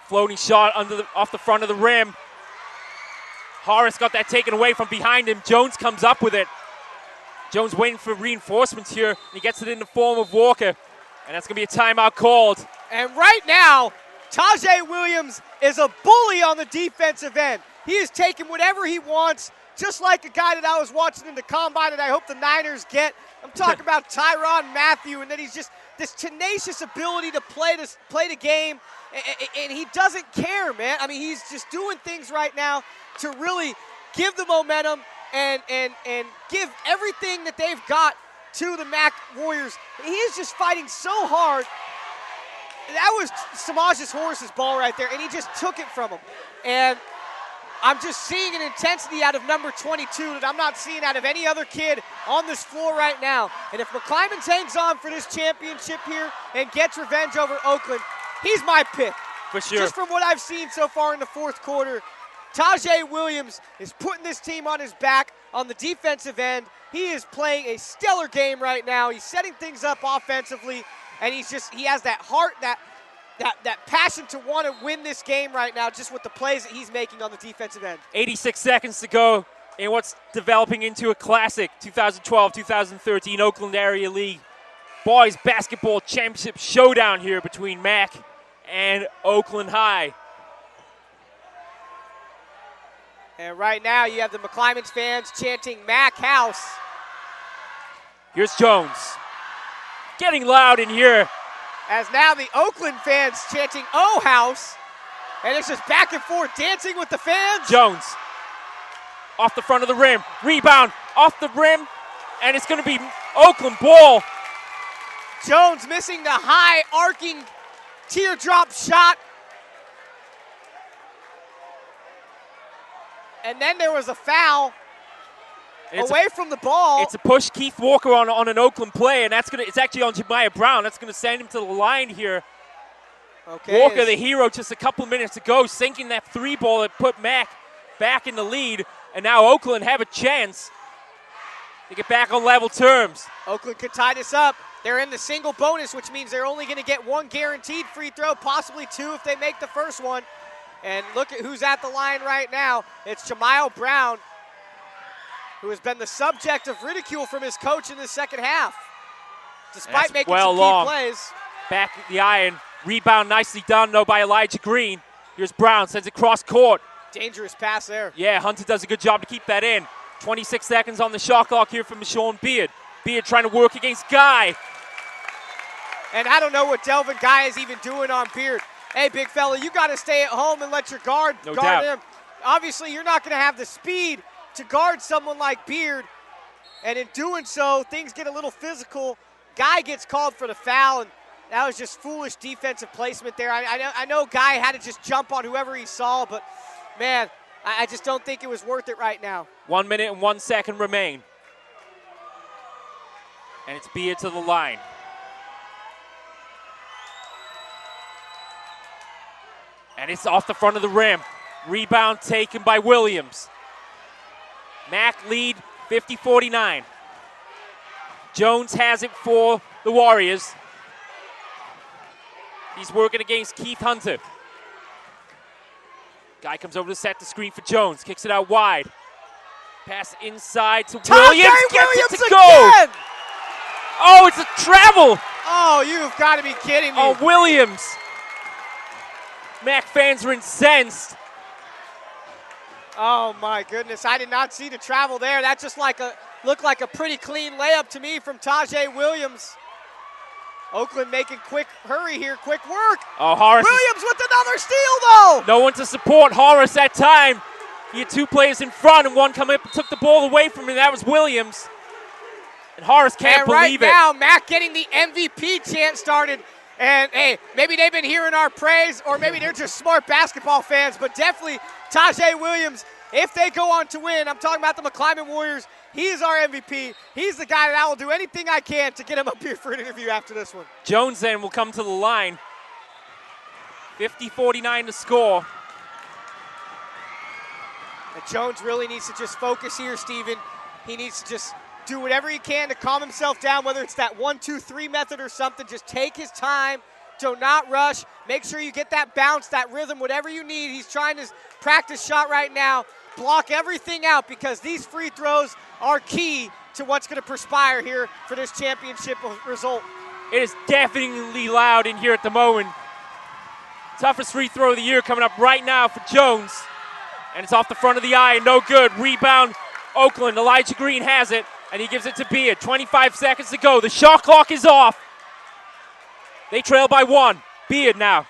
[SPEAKER 1] floating shot off the front of the rim. Horace got that taken away from behind him. Jones comes up with it. Jones waiting for reinforcements here, and he gets it in the form of Walker. And that's going to be a timeout called.
[SPEAKER 2] And right now, Tajay Williams is a bully on the defensive end. He is taking whatever he wants, just like a guy that I was watching in the combine that I hope the Niners get. I'm talking about Tyrann Mathieu, and that he's just this tenacious ability to play the game, and he doesn't care, man. I mean, he's just doing things right now to really give the momentum and give everything that they've got to the Mac Warriors. He is just fighting so hard. That was Samajis Horace's ball right there, and he just took it from him. And I'm just seeing an intensity out of number 22 that I'm not seeing out of any other kid on this floor right now. And if McClymonds hangs on for this championship here and gets revenge over Oakland, he's my pick.
[SPEAKER 1] For sure.
[SPEAKER 2] Just from what I've seen so far in the fourth quarter, Tajay Williams is putting this team on his back on the defensive end. He is playing a stellar game right now. He's setting things up offensively, and he has that heart, that passion to want to win this game right now, just with the plays that he's making on the defensive end.
[SPEAKER 1] 86 seconds to go in what's developing into a classic 2012-2013 Oakland Area League Boys Basketball Championship showdown here between Mac and Oakland High.
[SPEAKER 2] And right now you have the McClymonds fans chanting Mac House.
[SPEAKER 1] Here's Jones. Getting loud in here.
[SPEAKER 2] As now the Oakland fans chanting O House. And it's just back and forth dancing with the fans.
[SPEAKER 1] Jones off the front of the rim. Rebound off the rim. And it's going to be Oakland ball.
[SPEAKER 2] Jones missing the high arcing teardrop shot. And then there was a foul away from the ball.
[SPEAKER 1] It's a push Keith Walker on an Oakland play, and it's actually on Jemiah Brown. That's going to send him to the line here.
[SPEAKER 2] Okay,
[SPEAKER 1] Walker, the hero, just a couple minutes ago, sinking that three ball that put Mac back in the lead, and now Oakland have a chance to get back on level terms.
[SPEAKER 2] Oakland could tie this up. They're in the single bonus, which means they're only going to get one guaranteed free throw, possibly two if they make the first one. And look at who's at the line right now. It's Jemiah Brown, who has been the subject of ridicule from his coach in the second half, despite making some key plays.
[SPEAKER 1] Back the iron. Rebound nicely done, though, by Elijah Green. Here's Brown, sends it cross court.
[SPEAKER 2] Dangerous pass there.
[SPEAKER 1] Yeah, Hunter does a good job to keep that in. 26 seconds on the shot clock here from Michon Beard. Beard trying to work against Guy.
[SPEAKER 2] And I don't know what Delvin Guy is even doing on Beard. Hey, big fella, you got to stay at home and let your guard him. Obviously, you're not going to have the speed to guard someone like Beard. And in doing so, things get a little physical. Guy gets called for the foul, and that was just foolish defensive placement there. I know Guy had to just jump on whoever he saw, but, man, I just don't think it was worth it right now.
[SPEAKER 1] 1 minute and 1 second remain. And it's Beard to the line. And it's off the front of the rim. Rebound taken by Williams. Mac lead 50-49. Jones has it for the Warriors. He's working against Keith Hunter. Guy comes over to set the screen for Jones. Kicks it out wide. Pass inside to Williams. Gets it to go.
[SPEAKER 2] Again.
[SPEAKER 1] Oh, it's a travel.
[SPEAKER 2] Oh, you've got to be kidding me.
[SPEAKER 1] Oh, Williams. Mac fans are incensed.
[SPEAKER 2] Oh my goodness, I did not see the travel there. That just looked like a pretty clean layup to me from Tajay Williams. Oakland making quick hurry here, quick work.
[SPEAKER 1] Oh, Horace.
[SPEAKER 2] Williams with another steal though.
[SPEAKER 1] No one to support Horace that time. He had two players in front and one coming up and took the ball away from him. That was Williams. And Horace can't believe it.
[SPEAKER 2] Right now, Mac getting the MVP chant started. And, hey, maybe they've been hearing our praise or maybe they're just smart basketball fans, but definitely Tajay Williams, if they go on to win, I'm talking about the McClymonds Warriors, he is our MVP. He's the guy that I will do anything I can to get him up here for an interview after this one.
[SPEAKER 1] Jones then will come to the line. 50-49 to score.
[SPEAKER 2] And Jones really needs to just focus here, Steven. He needs to just do whatever he can to calm himself down, whether it's that 1-2-3 method or something. Just take his time. Do not rush. Make sure you get that bounce, that rhythm, whatever you need. He's trying to practice shot right now. Block everything out because these free throws are key to what's going to perspire here for this championship result.
[SPEAKER 1] It is definitely loud in here at the moment. Toughest free throw of the year coming up right now for Jones. And it's off the front of the eye, no good. Rebound, Oakland. Elijah Green has it, and he gives it to Beard. 25 seconds to go. The shot clock is off. They trail by one. Beard now.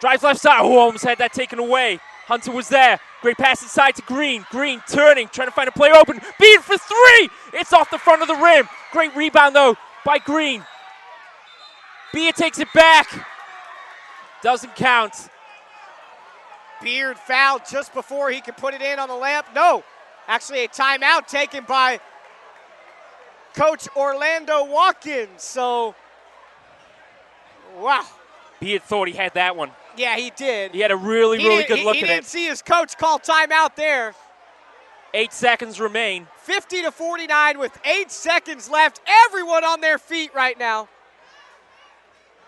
[SPEAKER 1] Drives left side. Oh, almost had that taken away. Hunter was there. Great pass inside to Green. Green turning, trying to find a player open. Beard for three. It's off the front of the rim. Great rebound, though, by Green. Beard takes it back. Doesn't count.
[SPEAKER 2] Beard fouled just before he could put it in on the layup. No, actually a timeout taken by Coach Orlando Watkins. So, wow.
[SPEAKER 1] Beard thought he had that one.
[SPEAKER 2] Yeah, he did.
[SPEAKER 1] He had a really good look at it.
[SPEAKER 2] He didn't see his coach call timeout there.
[SPEAKER 1] 8 seconds remain.
[SPEAKER 2] 50-49 with 8 seconds left. Everyone on their feet right now.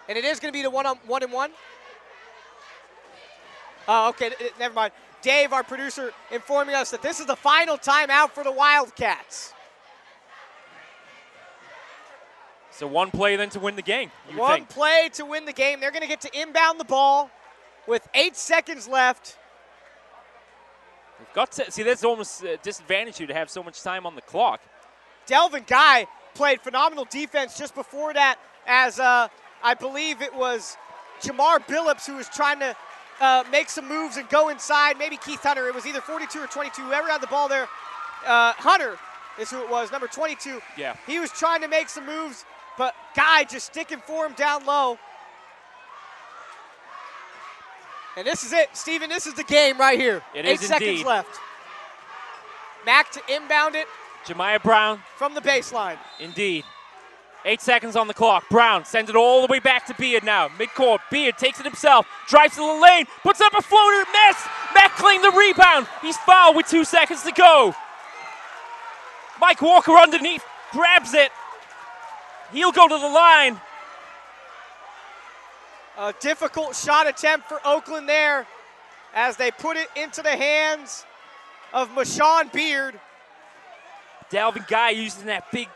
[SPEAKER 2] And it is going to be the one-and-one. Oh, okay, never mind. Dave, our producer, informing us that this is the final timeout for the Wildcats.
[SPEAKER 1] So one play then to win the game, you
[SPEAKER 2] One
[SPEAKER 1] think.
[SPEAKER 2] play to win the game. They're going to get to inbound the ball with 8 seconds left.
[SPEAKER 1] We've got to, see, that's almost a disadvantage you to have so much time on the clock.
[SPEAKER 2] Delvin Guy played phenomenal defense just before that as I believe it was Jamar Billups who was trying to make some moves and go inside. Maybe Keith Hunter. It was either 42 or 22. Whoever had the ball there. Hunter is who it was, number 22.
[SPEAKER 1] Yeah.
[SPEAKER 2] He was trying to make some moves, but Guy just sticking for him down low. And this is it, Steven. This is the game right here.
[SPEAKER 1] It
[SPEAKER 2] 8
[SPEAKER 1] is
[SPEAKER 2] seconds
[SPEAKER 1] indeed.
[SPEAKER 2] left. Mac to inbound it
[SPEAKER 1] Jemiah Brown.
[SPEAKER 2] from the baseline.
[SPEAKER 1] Indeed. 8 seconds on the clock. Brown sends it all the way back to Beard now. Midcourt. Beard takes it himself. Drives to the lane. Puts up a floater. Miss. Mac claimed the rebound. He's fouled with 2 seconds to go. Mike Walker underneath. Grabs it. He'll go to the line.
[SPEAKER 2] A difficult shot attempt for Oakland there as they put it into the hands of Mashawn Beard.
[SPEAKER 1] Delvin Guy using that big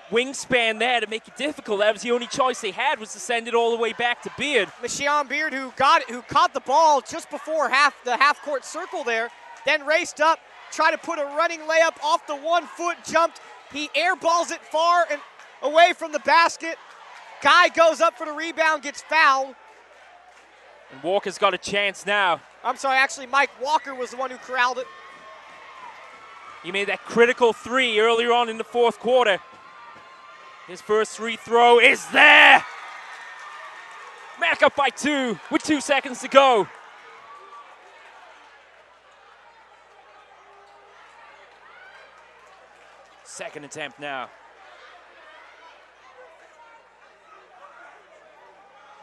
[SPEAKER 1] wingspan there to make it difficult. That was the only choice they had, was to send it all the way back to Beard.
[SPEAKER 2] Mashawn Beard who caught the ball just before the half-court circle there, then raced up, tried to put a running layup off the 1 foot, jumped. He airballs it far and away from the basket. Guy goes up for the rebound, gets fouled.
[SPEAKER 1] And Walker's got a chance now.
[SPEAKER 2] I'm sorry, actually Mike Walker was the one who corralled it.
[SPEAKER 1] He made that critical three earlier on in the fourth quarter. His first free throw is there. Mac up by 2 with 2 seconds to go. Second attempt now.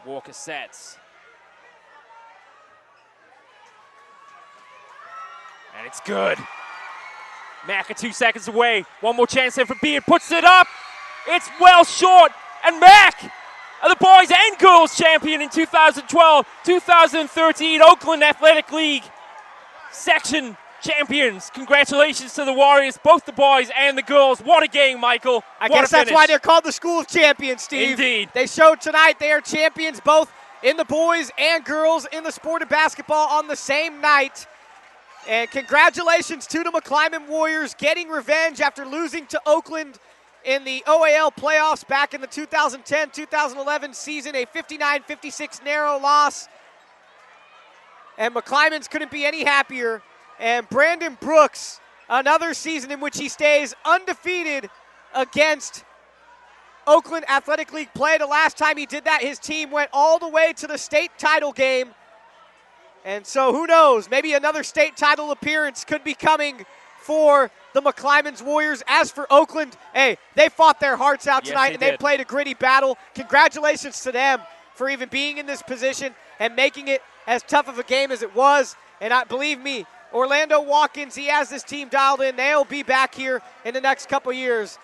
[SPEAKER 1] Walker sets. And it's good. Mac 2 seconds away. One more chance there for Beard. Puts it up. It's well short. And Mac are the boys and girls champion in 2012, 2013 Oakland Athletic League section champions. Congratulations to the Warriors, both the boys and the girls. What a game, Michael.
[SPEAKER 2] I guess that's why they're called the School of Champions, Steve.
[SPEAKER 1] Indeed.
[SPEAKER 2] They showed tonight they are champions both in the boys and girls in the sport of basketball on the same night. And congratulations to the McClymonds Warriors getting revenge after losing to Oakland in the OAL playoffs back in the 2010-2011 season, a 59-56 narrow loss. And McClymonds couldn't be any happier. And Brandon Brooks, another season in which he stays undefeated against Oakland Athletic League play. The last time he did that, his team went all the way to the state title game. And so who knows, maybe another state title appearance could be coming for the McClymonds Warriors. As for Oakland, hey, they fought their hearts out tonight, and they played a gritty battle. Congratulations to them for even being in this position and making it as tough of a game as it was. And believe me, Orlando Watkins, he has this team dialed in. They'll be back here in the next couple years.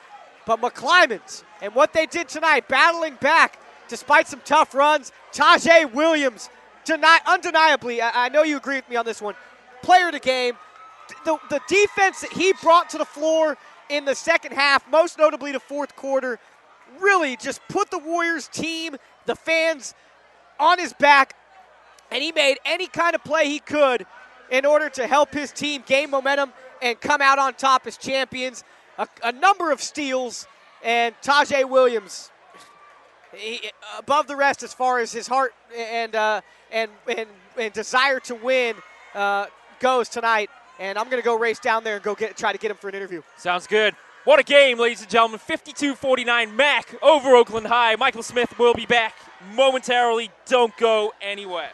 [SPEAKER 2] But McClymonds and what they did tonight, battling back despite some tough runs. Tajay Williams, undeniably, I know you agree with me on this one, player of the game. The defense that he brought to the floor in the second half, most notably the fourth quarter, really just put the Warriors team, the fans, on his back, and he made any kind of play he could in order to help his team gain momentum and come out on top as champions. A number of steals, and Tajay Williams, above the rest as far as his heart and desire to win goes tonight. And I'm going to go race down there and try to get him for an interview.
[SPEAKER 1] Sounds good. What a game, ladies and gentlemen. 52-49 MAC over Oakland High. Michael Smith will be back momentarily. Don't go anywhere.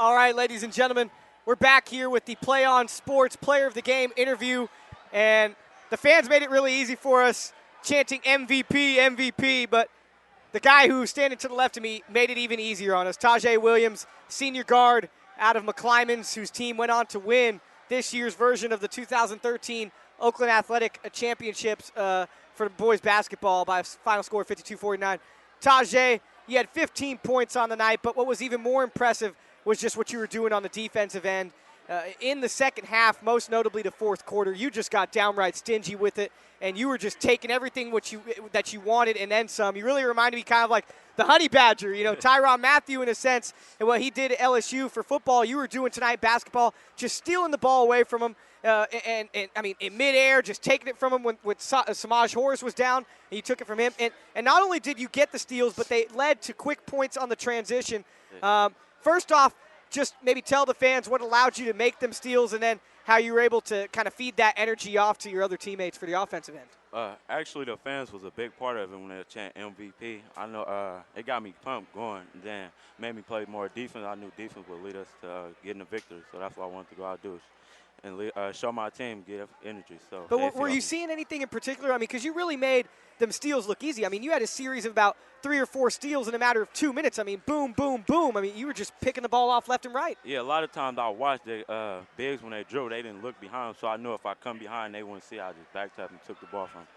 [SPEAKER 2] All right, ladies and gentlemen, we're back here with the Play On Sports Player of the Game interview, and the fans made it really easy for us, chanting MVP, MVP, but the guy who's standing to the left of me made it even easier on us. Tajay Williams, senior guard out of McClymonds, whose team went on to win this year's version of the 2013 Oakland Athletic Championships for the boys basketball by a final score of 52-49. Tajay, you had 15 points on the night, but what was even more impressive was just what you were doing on the defensive end. In the second half, most notably the fourth quarter, you just got downright stingy with it, and you were just taking everything that you wanted and then some. You really reminded me kind of like the Honey Badger, Tyrann Mathieu in a sense, and what he did at LSU for football, you were doing tonight basketball, just stealing the ball away from him, and I mean, in midair, just taking it from him when Samaj Horace was down, and you took it from him. And not only did you get the steals, but they led to quick points on the transition. First off, just maybe tell the fans what allowed you to make them steals, and then how you were able to kind of feed that energy off to your other teammates for the offensive end.
[SPEAKER 3] Actually, the fans was a big part of it when they chant MVP. I know it got me pumped going, and then made me play more defense. I knew defense would lead us to getting a victory, so that's what I wanted to go out and do. And show my team, give energy. So,
[SPEAKER 2] but were you seeing anything in particular? I mean, because you really made them steals look easy. I mean, you had a series of about 3 or 4 steals in a matter of 2 minutes. I mean, boom, boom, boom. I mean, you were just picking the ball off left and right.
[SPEAKER 3] Yeah, a lot of times I watched the bigs when they dribble, they didn't look behind them, so I knew if I come behind, they wouldn't see. I just backed up and took the ball from them.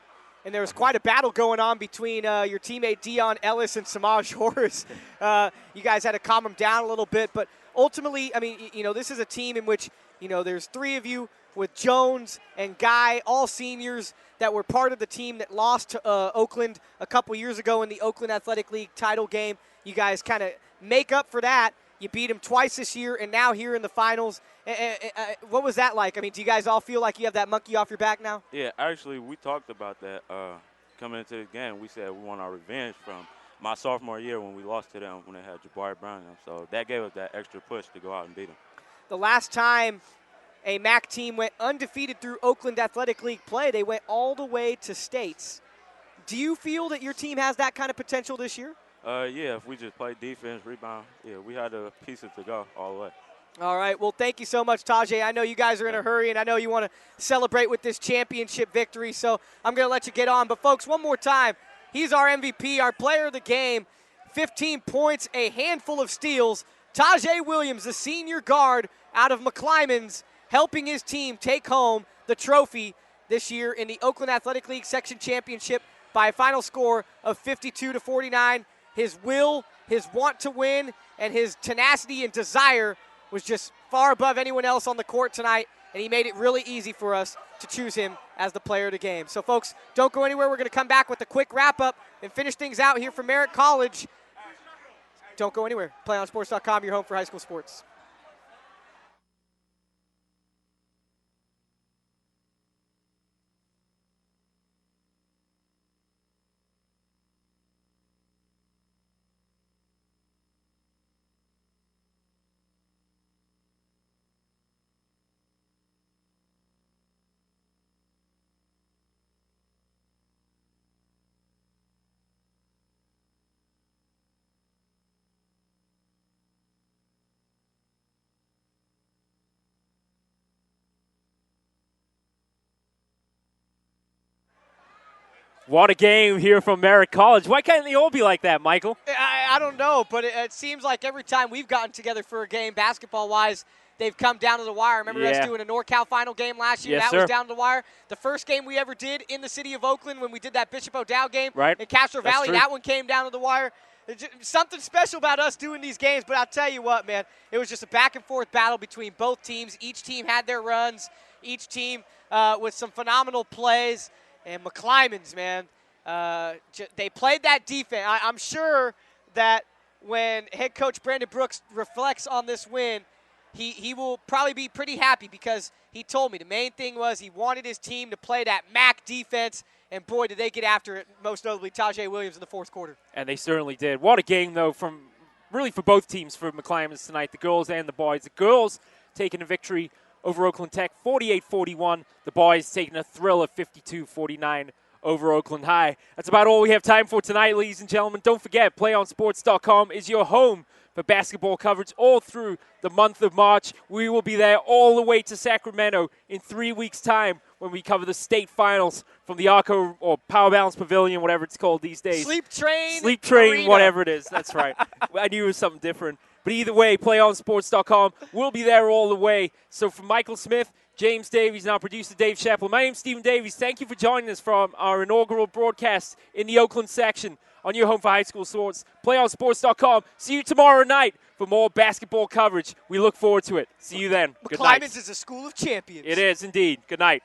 [SPEAKER 2] And there was quite a battle going on between your teammate Dion Ellis and Samaj Horace. You guys had to calm them down a little bit, but ultimately, I mean, this is a team in which, there's 3 of you with Jones and Guy, all seniors that were part of the team that lost to Oakland a couple years ago in the Oakland Athletic League title game. You guys kind of make up for that. You beat them twice this year, and now here in the finals. What was that like? I mean, do you guys all feel like you have that monkey off your back now?
[SPEAKER 3] Yeah, actually, we talked about that coming into the game. We said we want our revenge from my sophomore year when we lost to them when they had Jabari Brown in them. So that gave us that extra push to go out and beat them.
[SPEAKER 2] The last time a MAC team went undefeated through Oakland Athletic League play, they went all the way to states. Do you feel that your team has that kind of potential this year?
[SPEAKER 3] Yeah, if we just play defense, rebound, yeah, we had the pieces to go all the way.
[SPEAKER 2] All right, well, thank you so much, Tajay. I know you guys are in a hurry, and I know you want to celebrate with this championship victory, so I'm going to let you get on. But, folks, one more time, he's our MVP, our player of the game, 15 points, a handful of steals. Tajay Williams, the senior guard out of McClymonds, helping his team take home the trophy this year in the Oakland Athletic League Section Championship by a final score of 52-49. His will, his want to win, and his tenacity and desire was just far above anyone else on the court tonight, and he made it really easy for us to choose him as the player of the game. So, folks, don't go anywhere. We're going to come back with a quick wrap-up and finish things out here from Merritt College. Don't go anywhere. PlayOnSports.com, your home for high school sports.
[SPEAKER 1] What a game here from Merritt College. Why can't they all be like that, Michael?
[SPEAKER 2] I don't know, but it seems like every time we've gotten together for a game, basketball-wise, they've come down to the wire. Remember us doing a NorCal final game last year?
[SPEAKER 1] Yes,
[SPEAKER 2] that was down to the wire. The first game we ever did in the city of Oakland when we did that Bishop O'Dowd game in Castro Valley, that one came down to the wire. Something special about us doing these games, but I'll tell you what, man, it was just a back-and-forth battle between both teams. Each team had their runs, each team with some phenomenal plays. And McClymonds, man, they played that defense. I'm sure that when head coach Brandon Brooks reflects on this win, he will probably be pretty happy because he told me the main thing was he wanted his team to play that MAC defense, and boy, did they get after it, most notably Tajay Williams in the fourth quarter.
[SPEAKER 1] And they certainly did. What a game, though, for both teams for McClymonds tonight, the girls and the boys. The girls taking a victory over Oakland Tech, 48-41. The boys taking a thrill of 52-49 over Oakland High. That's about all we have time for tonight, ladies and gentlemen. Don't forget, PlayOnSports.com is your home for basketball coverage all through the month of March. We will be there all the way to Sacramento in 3 weeks' time when we cover the state finals from the Arco or Power Balance Pavilion, whatever it's called these days.
[SPEAKER 2] Sleep Train
[SPEAKER 1] Arena. Whatever it is. That's right. I knew it was something different. But either way, playonsports.com. We'll be there all the way. So for Michael Smith, James Davies, and our producer Dave Chaplin, my name's Stephen Davies. Thank you for joining us from our inaugural broadcast in the Oakland section on your home for high school sports. Playonsports.com. See you tomorrow night for more basketball coverage. We look forward to it. See you then. Good night.
[SPEAKER 2] McClymonds is a school of champions.
[SPEAKER 1] It is indeed. Good night.